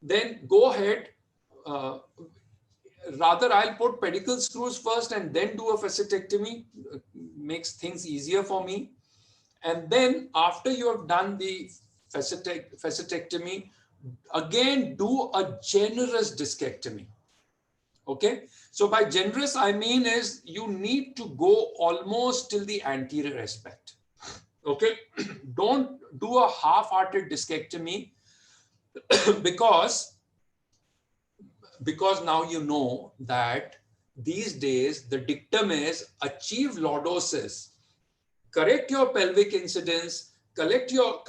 then go ahead. Rather, I'll put pedicle screws first and then do a facetectomy. Makes things easier for me. And then after you have done the facetectomy, again do a generous discectomy. Okay. So by generous, I mean is you need to go almost till the anterior aspect. Okay. Don't do a half-hearted discectomy because now you know that these days the dictum is achieve lordosis, correct your pelvic incidence, correct your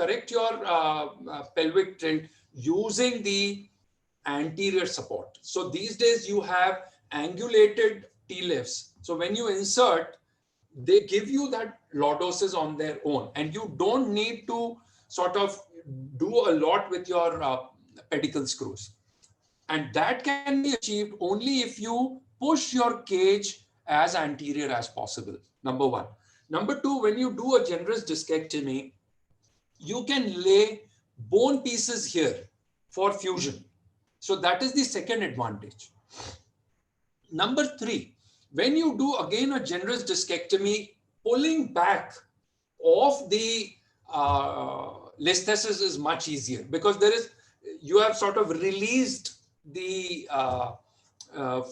pelvic tilt using the anterior support. So these days you have angulated TLIFs. So when you insert, they give you that lordosis on their own, and you don't need to sort of do a lot with your pedicle screws. And that can be achieved only if you push your cage as anterior as possible. Number one. Number two, when you do a generous discectomy, you can lay bone pieces here for fusion. So that is the second advantage. Number three, when you do again a generous discectomy, pulling back of the listhesis is much easier because you have sort of released the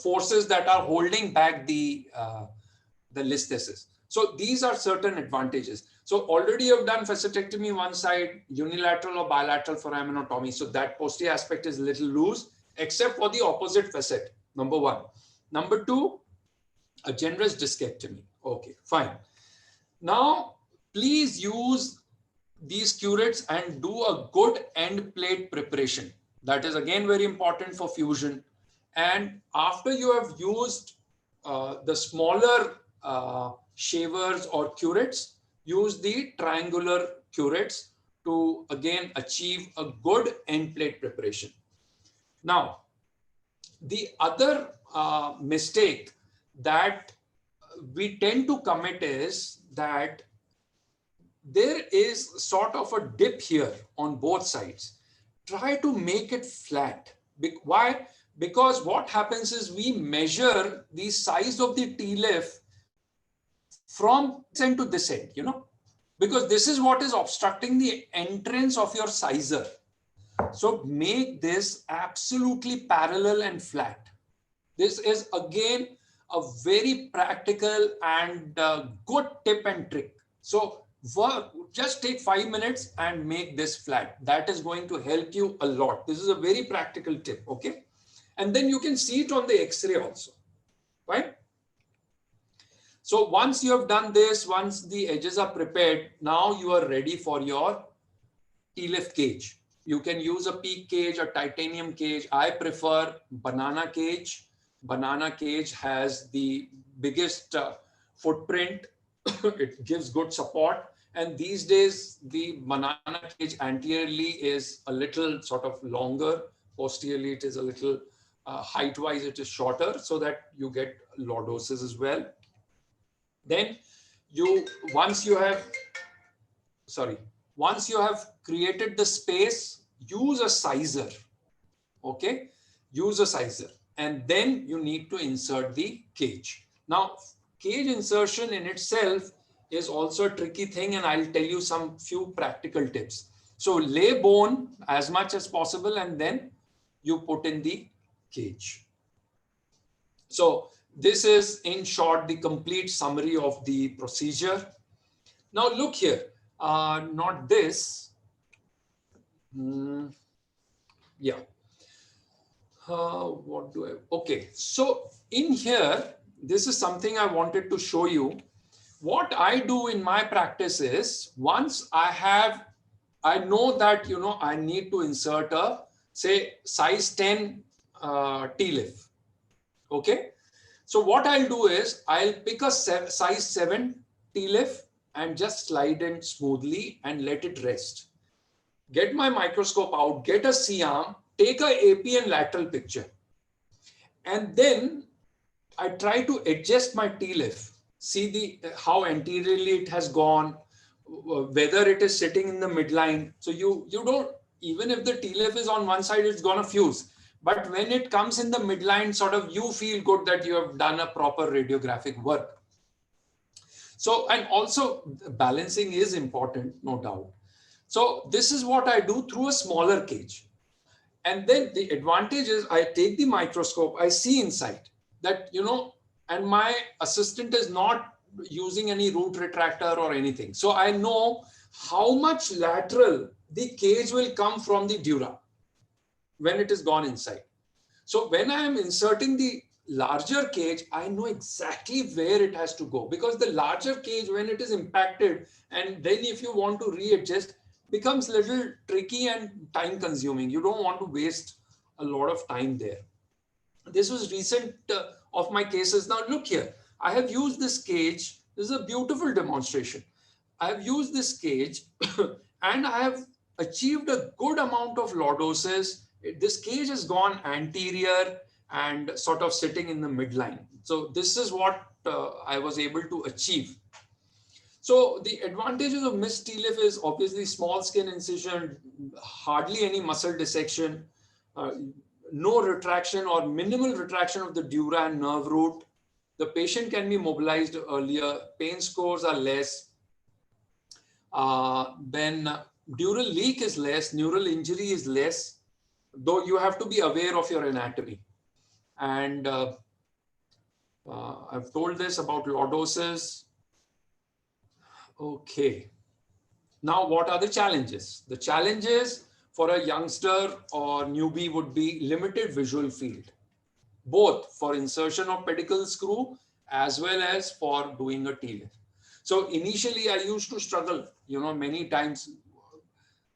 forces that are holding back the listhesis. So these are certain advantages. So already you've done facetectomy one side, unilateral or bilateral for amyotomy. So that posterior aspect is a little loose, except for the opposite facet, number one. Number two, a generous discectomy. Okay, fine. Now, please use these curettes and do a good end plate preparation. That is again very important for fusion. And after you have used the smaller shavers or curettes, use the triangular curettes to again achieve a good end plate preparation. Now, the other mistake that we tend to commit is that there is sort of a dip here on both sides. Try to make it flat. Why? Because what happens is we measure the size of the TLIF from this end to this end, you know, because this is what is obstructing the entrance of your sizer. So make this absolutely parallel and flat. This is again a very practical and good tip and trick. So just take 5 minutes and make this flat. That is going to help you a lot. This is a very practical tip, okay? And then you can see it on the X-ray also, right? So once you have done this, once the edges are prepared, now you are ready for your TLIF cage. You can use a PEEK cage, a titanium cage. I prefer banana cage. Banana cage has the biggest footprint. It gives good support. And these days, the banana cage anteriorly is a little sort of longer. Posteriorly, it is a little height-wise, it is shorter, so that you get lordosis as well. Then once you have created the space, use a sizer, okay? Use a sizer, and then you need to insert the cage. Now, cage insertion in itself is also a tricky thing, and I'll tell you some few practical tips. So lay bone as much as possible, and then you put in the cage. So this is, in short, the complete summary of the procedure. Now look here, not this. Yeah. What do I? Okay. So in here, this is something I wanted to show you. What I do in my practice is, once I know that, you know, I need to insert a, say, size 10 TLIF. Okay. So what I'll do is I'll pick a size 7 TLIF and just slide in smoothly and let it rest. Get my microscope out, get a C-arm, take a AP and lateral picture. And then I try to adjust my TLIF. See how anteriorly it has gone, whether it is sitting in the midline. So you don't, even if the TLIF is on one side, it's gonna fuse. But when it comes in the midline, sort of you feel good that you have done a proper radiographic work. So, and also balancing is important, no doubt. So this is what I do through a smaller cage. And then the advantage is I take the microscope, I see inside that, you know, and my assistant is not using any root retractor or anything. So I know how much lateral the cage will come from the dura when it is gone inside. So when I am inserting the larger cage, I know exactly where it has to go, because the larger cage, when it is impacted, and then if you want to readjust, becomes a little tricky and time consuming. You don't want to waste a lot of time there. This was recent of my cases. Now look here, I have used this cage. This is a beautiful demonstration. I have used this cage and I have achieved a good amount of lordosis. This cage has gone anterior and sort of sitting in the midline. So this is what I was able to achieve. So the advantages of MIS TLIF is obviously small skin incision, hardly any muscle dissection, no retraction or minimal retraction of the dura and nerve root. The patient can be mobilized earlier, pain scores are less. Then dural leak is less, neural injury is less, though you have to be aware of your anatomy. And I've told this about lordosis. Okay. Now, what are the challenges? The challenges for a youngster or newbie would be limited visual field, both for insertion of pedicle screw as well as for doing a TLIF. So initially I used to struggle, you know, many times.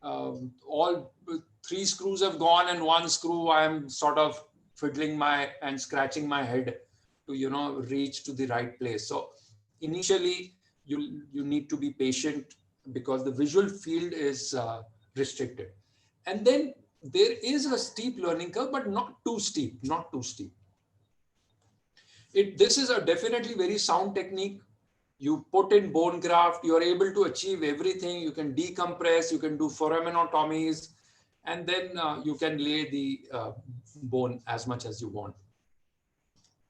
All 3 screws have gone and 1 screw I'm sort of fiddling and scratching my head to reach to the right place. So initially you need to be patient because the visual field is restricted. And then there is a steep learning curve, but not too steep, not too steep. This is a definitely very sound technique. You put in bone graft, you are able to achieve everything. You can decompress, you can do foraminotomies, and then you can lay the bone as much as you want.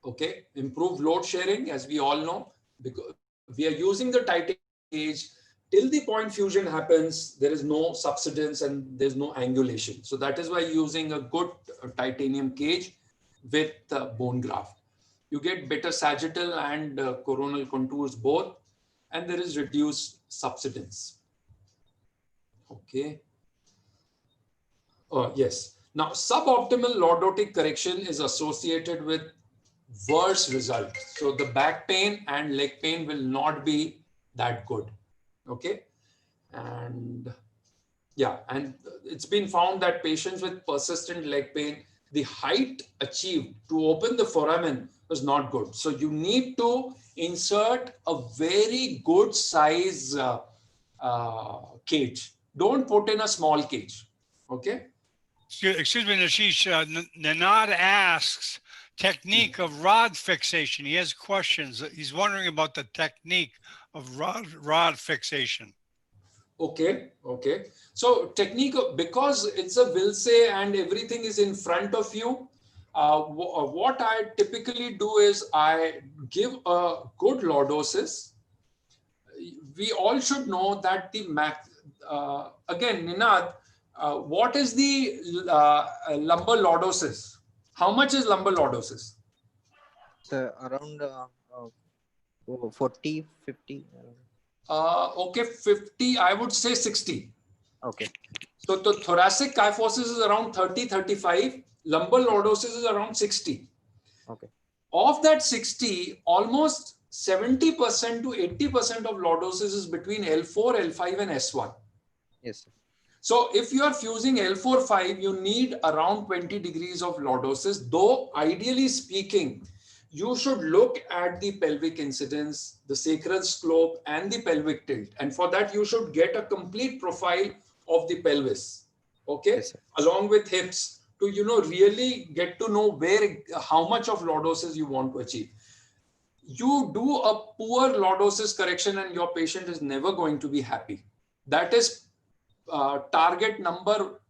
Okay, improve load sharing, as we all know, because we are using the titanium cage. Till the point fusion happens, there is no subsidence and there's no angulation. So that is why using a good titanium cage with bone graft. You get better sagittal and coronal contours both, and there is reduced subsidence. Okay. Yes. Now, suboptimal lordotic correction is associated with worse results. So the back pain and leg pain will not be that good. Okay. And yeah, and it's been found that patients with persistent leg pain, the height achieved to open the foramen was not good. So you need to insert a very good size cage. Don't put in a small cage. Okay. Excuse me, Ashish. Nanad asks, technique of rod fixation. He has questions. He's wondering about the technique of rod fixation. Okay, okay. So technique, because it's a Wiltse and everything is in front of you, what I typically do is I give a good lordosis. We all should know that the again, Ninad, what is the lumbar lordosis? How much is lumbar lordosis? Around 40, 50. Okay, 50, I would say 60. Okay. So the thoracic kyphosis is around 30, 35. Lumbar lordosis is around 60. Okay. Of that 60, almost 70% to 80% of lordosis is between L4, L5 and S1. Yes, sir. So if you are fusing L4, 5, you need around 20 degrees of lordosis, though ideally speaking, you should look at the pelvic incidence, the sacral slope and the pelvic tilt. And for that, you should get a complete profile of the pelvis, okay, Yes, along with hips to, really get to know how much of lordosis you want to achieve. You do a poor lordosis correction and your patient is never going to be happy. That is target number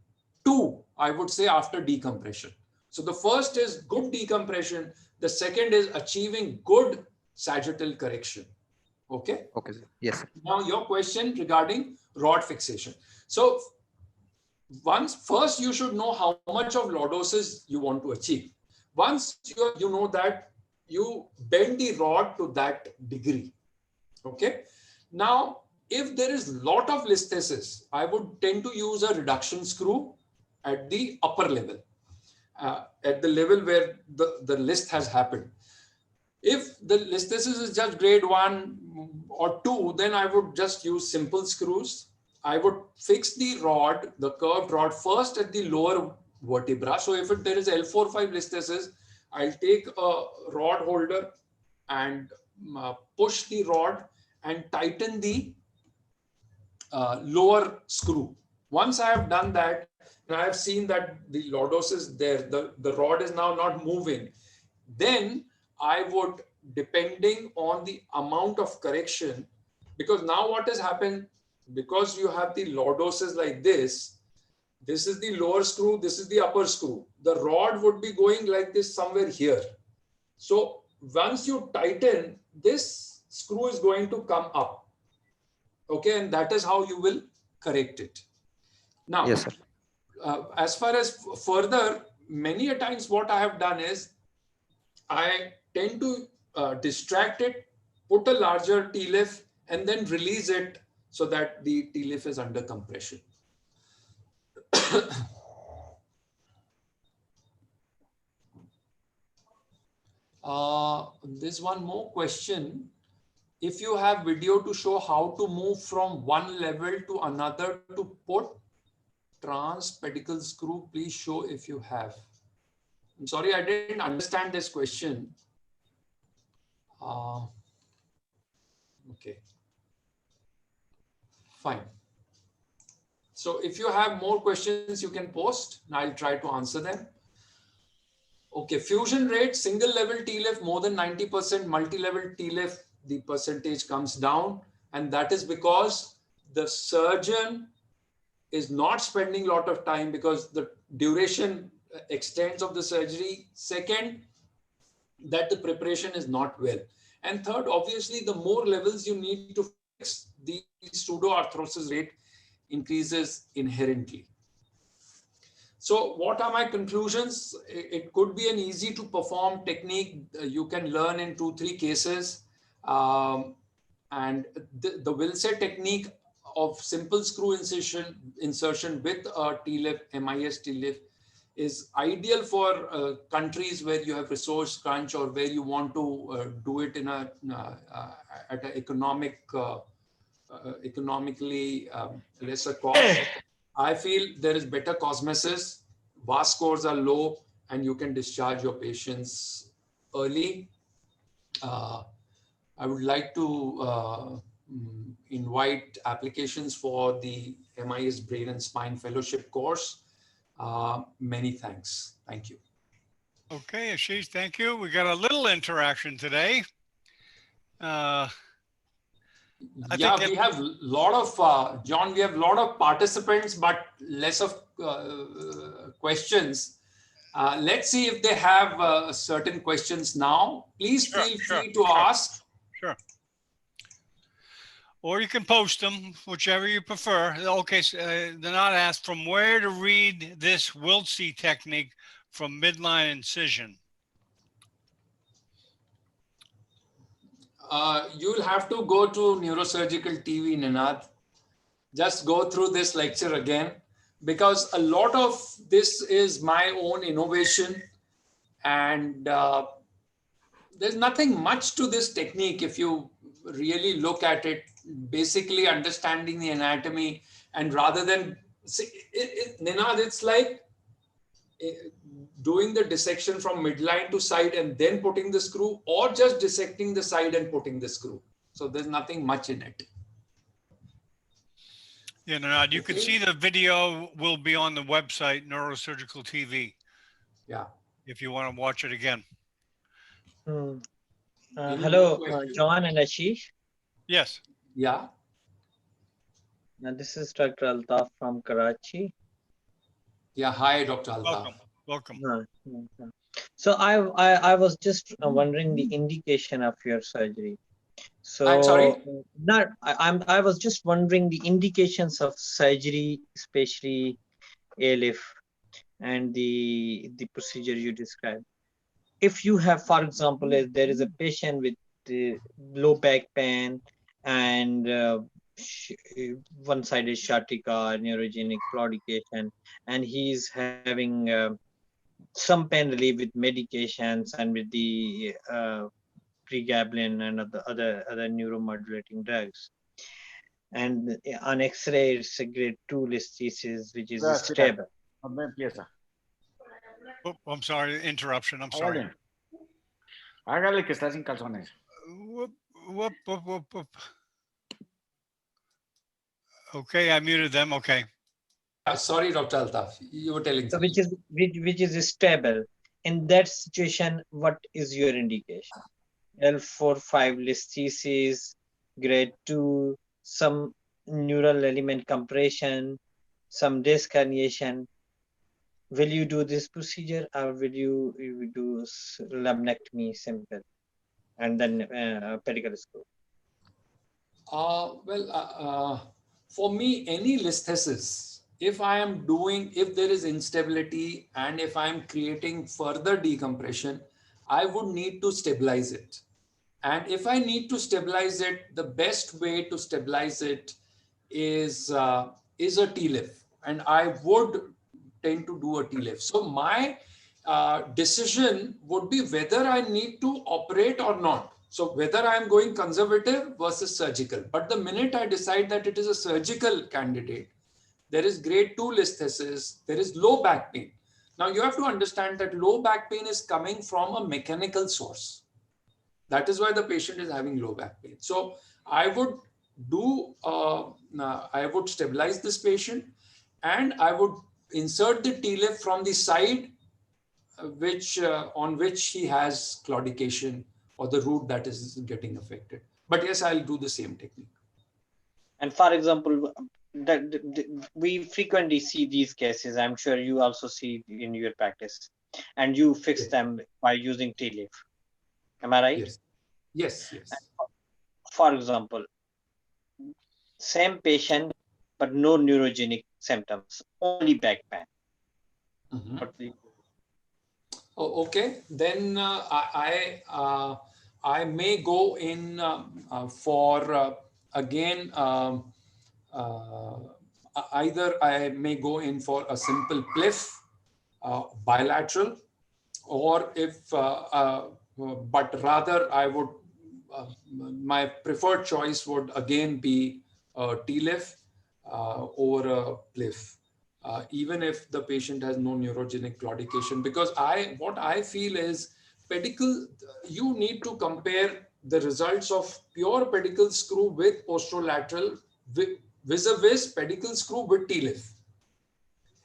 2, I would say, after decompression. So the first is good decompression. The second is achieving good sagittal correction. Okay. Okay, sir. Yes, sir. Now your question regarding rod fixation. So first you should know how much of lordosis you want to achieve. Once you know that, you bend the rod to that degree. Okay. Now, if there is a lot of listhesis, I would tend to use a reduction screw at the upper level, at the level where the list has happened. If the listhesis is just grade 1 or 2, then I would just use simple screws. I would fix the rod, the curved rod, first at the lower vertebra. So if there is L4, 5 listhesis, I'll take a rod holder and push the rod and tighten the lower screw. Once I have done that, and I have seen that the lordosis there, the rod is now not moving, then I would, depending on the amount of correction, because now what has happened, because you have the lordosis like this is the lower screw, this is the upper screw. The rod would be going like this somewhere here. So once you tighten, this screw is going to come up. Okay, and that is how you will correct it. Now, Yes, sir. As far as further, many a times what I have done is, I tend to distract it, put a larger TLIF, and then release it so that the TLIF is under compression. There's one more question. If you have video to show how to move from one level to another to put transpedicle screw, please show if you have. I'm sorry, I didn't understand this question. Okay, fine. So if you have more questions, you can post and I'll try to answer them. Okay, fusion rate, single level TLIF more than 90%, multi-level TLIF, the percentage comes down. And that is because the surgeon is not spending a lot of time because the duration extends of the surgery. Second, that the preparation is not well. And third, obviously, the more levels you need to fix, the pseudoarthrosis rate increases inherently. So what are my conclusions? It could be an easy to perform technique you can learn in 2-3 cases. And the Wiltse technique of simple screw insertion with a TLIF, MIS TLIF, is ideal for countries where you have resource crunch or where you want to do it in at an economically lesser cost. I feel there is better cosmesis, VAS scores are low, and you can discharge your patients early. I would like to invite applications for the MIS Brain and Spine Fellowship course. Many thanks. Thank you. Okay, Ashish, thank you. We got a little interaction today. Yeah, we have a lot of, John, we have a lot of participants, but less of questions. Let's see if they have certain questions now. Please feel free to ask. Sure. Or you can post them, whichever you prefer. Okay, so, they're not asked from where to read this Wiltse technique from midline incision. You'll have to go to Neurosurgical TV, Ninad. Just go through this lecture again, because a lot of this is my own innovation, and there's nothing much to this technique if you really look at it. Basically understanding the anatomy, and rather than see, Ninad, it's like doing the dissection from midline to side and then putting the screw, or just dissecting the side and putting the screw. So there's nothing much in it. Yeah, no, you can see the video will be on the website, Neurosurgical TV. Yeah. If you want to watch it again. Hello, John and Ashish. Yes. Yeah. This is Dr. Altaf from Karachi. Yeah. Hi, Dr. Altaf. Welcome. So I was just wondering the indication of your surgery. So I'm sorry. I was just wondering the indications of surgery, especially ALIF and the procedure you described. If you have, for example, if there is a patient with low back pain and one side is sciatica, neurogenic claudication, and he's having some pain relief with medications and with the pregabalin and other neuromodulating drugs. And on X-ray, it's a grade 2 listhesis, which is stable. Oh, I'm sorry, interruption. I'm sorry. Hágale que está sin calzones. Whoop. Okay, I muted them. Okay. Sorry, Dr. Altaf, you were telling. So which is stable. In that situation, what is your indication? L4-5 listhesis, grade 2, some neural element compression, some disc herniation. Will you do this procedure, or will you do laminectomy simple and then pedicle screw? For me, any listhesis, if there is instability and if I am creating further decompression, I would need to stabilize it. And if I need to stabilize it, the best way to stabilize it is a TLIF. And I would tend to do a TLIF. So my decision would be whether I need to operate or not. So whether I'm going conservative versus surgical. But the minute I decide that it is a surgical candidate, there is grade 2 listhesis, there is low back pain. Now you have to understand that low back pain is coming from a mechanical source. That is why the patient is having low back pain. So I would do, I would stabilize this patient, and I would insert the TLIF from the side on which he has claudication or the root that is getting affected. But yes, I'll do the same technique. And for example, we frequently see these cases. I'm sure you also see in your practice, and you fix them by using TLIF. Am I right? Yes. Yes. Yes. For example, same patient, but no neurogenic symptoms, only back pain. Oh, okay. Then I may go in for again. Either I may go in for a simple PLIF, bilateral, or if, but rather I would, my preferred choice would again be TLIF over a PLIF, even if the patient has no neurogenic claudication. Because what I feel is pedicle, you need to compare the results of pure pedicle screw with posterolateral vis-a-vis pedicle screw with TLIF.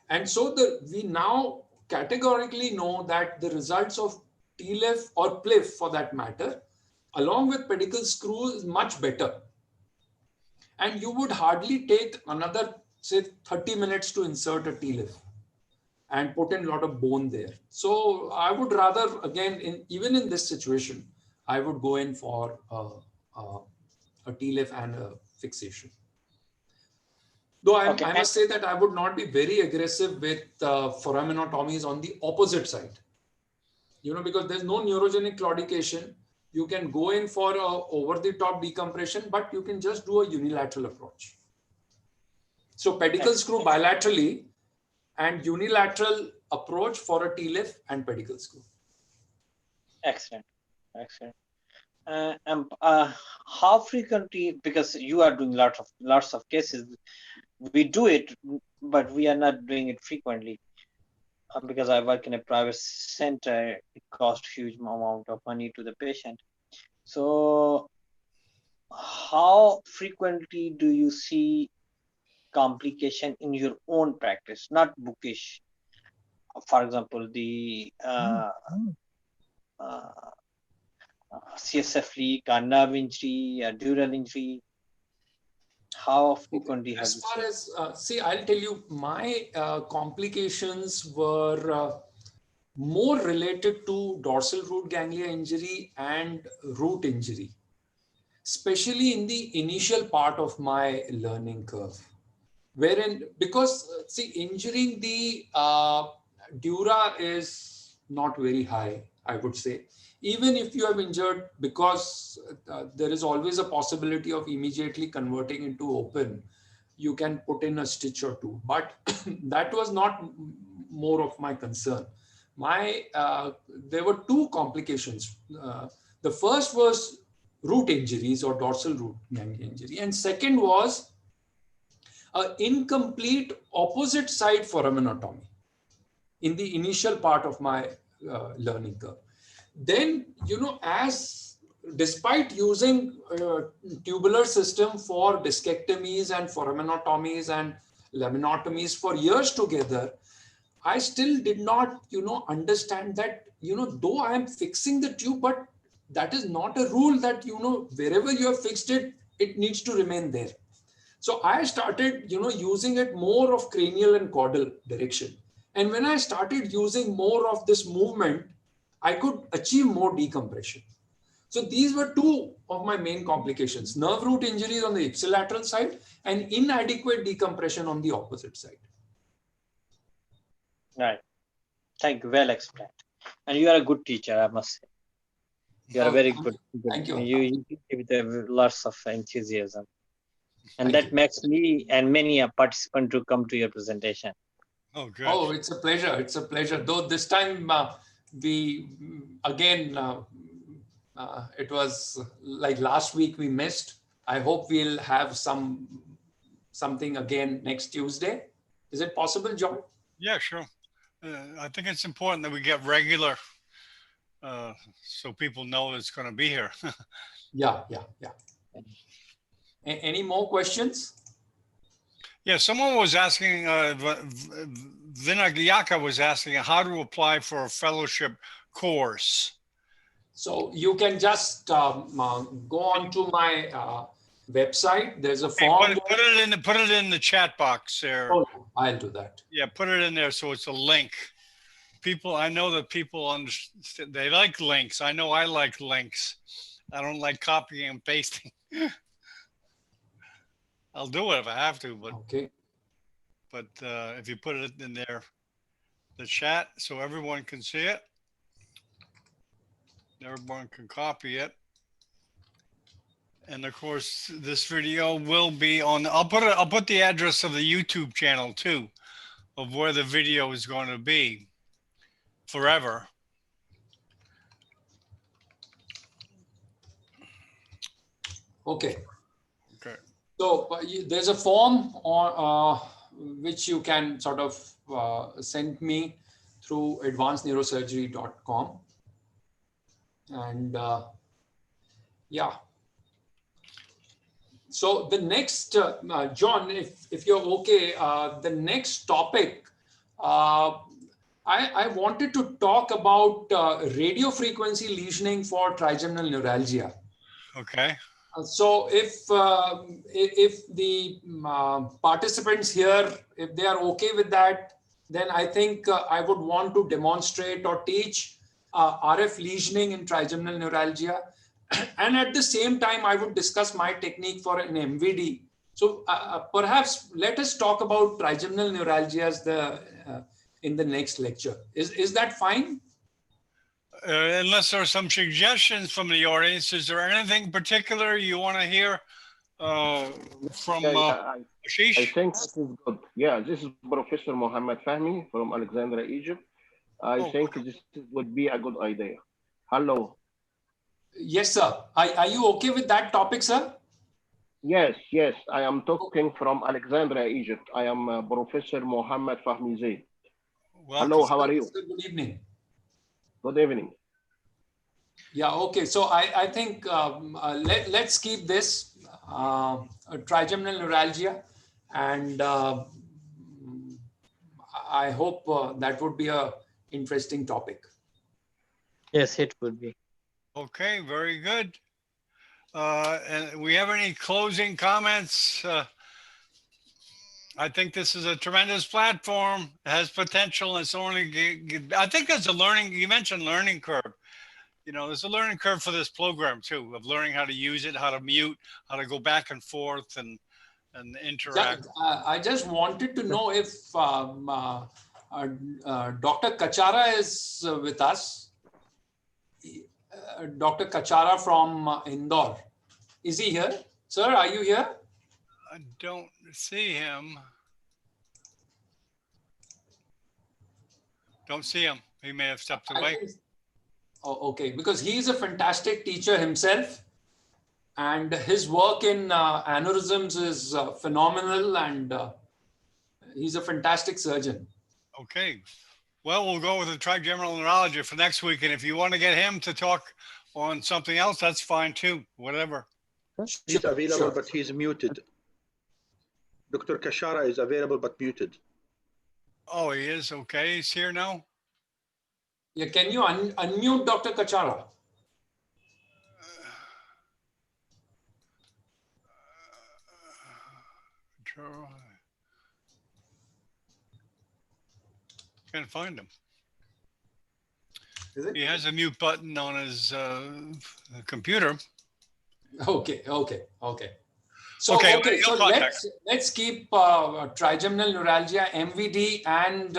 And so we now categorically know that the results of TLIF or PLIF for that matter, along with pedicle screw, is much better. And you would hardly take another, say, 30 minutes to insert a TLIF and put in a lot of bone there. So I would rather, again, even in this situation, I would go in for a TLIF and a fixation. Though I must say that I would not be very aggressive with foraminotomies on the opposite side. You know, because there's no neurogenic claudication. You can go in for over-the-top decompression, but you can just do a unilateral approach. So pedicle screw bilaterally and unilateral approach for a TLIF and pedicle screw. Excellent. Excellent. How frequently, because you are doing lots of cases, we do it, but we are not doing it frequently. Because I work in a private center, it costs huge amount of money to the patient. So how frequently do you see complication in your own practice, not bookish? For example, the CSF leak, a nerve injury, a dural injury. How frequently have you seen? As far as, see, I'll tell you, my complications were more related to dorsal root ganglia injury and root injury, especially in the initial part of my learning curve. Wherein, because see, injuring the dura is not very high, I would say. Even if you have injured, because there is always a possibility of immediately converting into open, you can put in a stitch or two. But that was not more of my concern. There were two complications. The first was root injuries or dorsal root ganglia injury. And second was an incomplete opposite side foraminotomy in the initial part of my learning curve. Then, you know, despite using tubular system for discectomies and foraminotomies and laminotomies for years together, I still did not, you know, understand that, you know, though I am fixing the tube, but that is not a rule that, you know, wherever you have fixed it, it needs to remain there. So I started, you know, using it more of cranial and caudal direction. And when I started using more of this movement, I could achieve more decompression. So these were two of my main complications: nerve root injuries on the ipsilateral side and inadequate decompression on the opposite side. Right. Thank you. Well explained. And you are a good teacher, I must say. You are very good. Thank you. You give it lots of enthusiasm. And that makes me and many a participant to come to your presentation. Oh, good. Oh, it's a pleasure. It's a pleasure. Though this time it was like last week we missed. I hope we'll have something again next Tuesday. Is it possible, John? Yeah, sure. I think it's important that we get regular so people know it's going to be here. Yeah. Any more questions? Yeah, someone was asking, Vinagyaka was asking how to apply for a fellowship course. So you can just go on to my website. There's a form. Put it in the chat box there. Oh, I'll do that. Yeah, put it in there so it's a link. I know that people understand, they like links. I know I like links. I don't like copying and pasting. I'll do it if I have to, but Okay. But if you put it in there, the chat, so everyone can see it, everyone can copy it. And of course, this video will be on. I'll put the address of the YouTube channel too, of where the video is going to be forever. Okay. Okay. So there's a form on which you can sort of send me through advancedneurosurgery.com. And yeah. So the next, John, if you're okay, the next topic, I wanted to talk about radio frequency lesioning for trigeminal neuralgia. Okay. So if the participants here, if they are okay with that, then I think I would want to demonstrate or teach RF lesioning in trigeminal neuralgia. And at the same time, I would discuss my technique for an MVD. So perhaps let us talk about trigeminal neuralgias in the next lecture. Is that fine? Unless there are some suggestions from the audience, is there anything particular you want to hear from Ashish? I think this is good. Yeah, this is Professor Mohammed Fahmi from Alexandria, Egypt. I think this would be a good idea. Hello. Yes, sir. Are you okay with that topic, sir? Yes. I am talking from Alexandria, Egypt. I am Professor Mohammed Fahmi Zaid. Hello, how are you? Good evening. Good evening. Yeah, okay. So I think let's keep this trigeminal neuralgia, and I hope that would be a interesting topic. Yes, it would be. Okay, very good. And we have any closing comments? I think this is a tremendous platform. It has potential. It's only, I think there's a learning, you mentioned learning curve. You know, there's a learning curve for this program too, of learning how to use it, how to mute, how to go back and forth and interact. I just wanted to know if Dr. Kachara is with us. Dr. Kachara from Indore. Is he here? Sir, are you here? I don't see him. Don't see him. He may have stepped away. Oh, okay, because he is a fantastic teacher himself, and his work in aneurysms is phenomenal, and he's a fantastic surgeon. Okay. Well, we'll go with the trigeminal neurology for next week. And if you want to get him to talk on something else, that's fine too, whatever. He's available, but he's muted. Dr. Kachara is available, but muted. Oh, he is? Okay. He's here now. Yeah, can you unmute Dr. Kachara? Can't find him. Is it? He has a mute button on his computer. Okay. So, Okay, so let's keep trigeminal neuralgia, MVD, and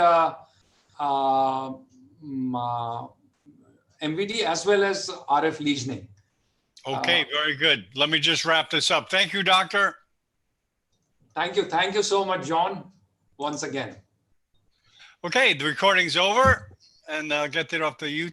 MVD as well as RF lesioning. Okay, very good. Let me just wrap this up. Thank you, doctor. Thank you so much, John, once again. Okay, the recording's over, and get it off the YouTube.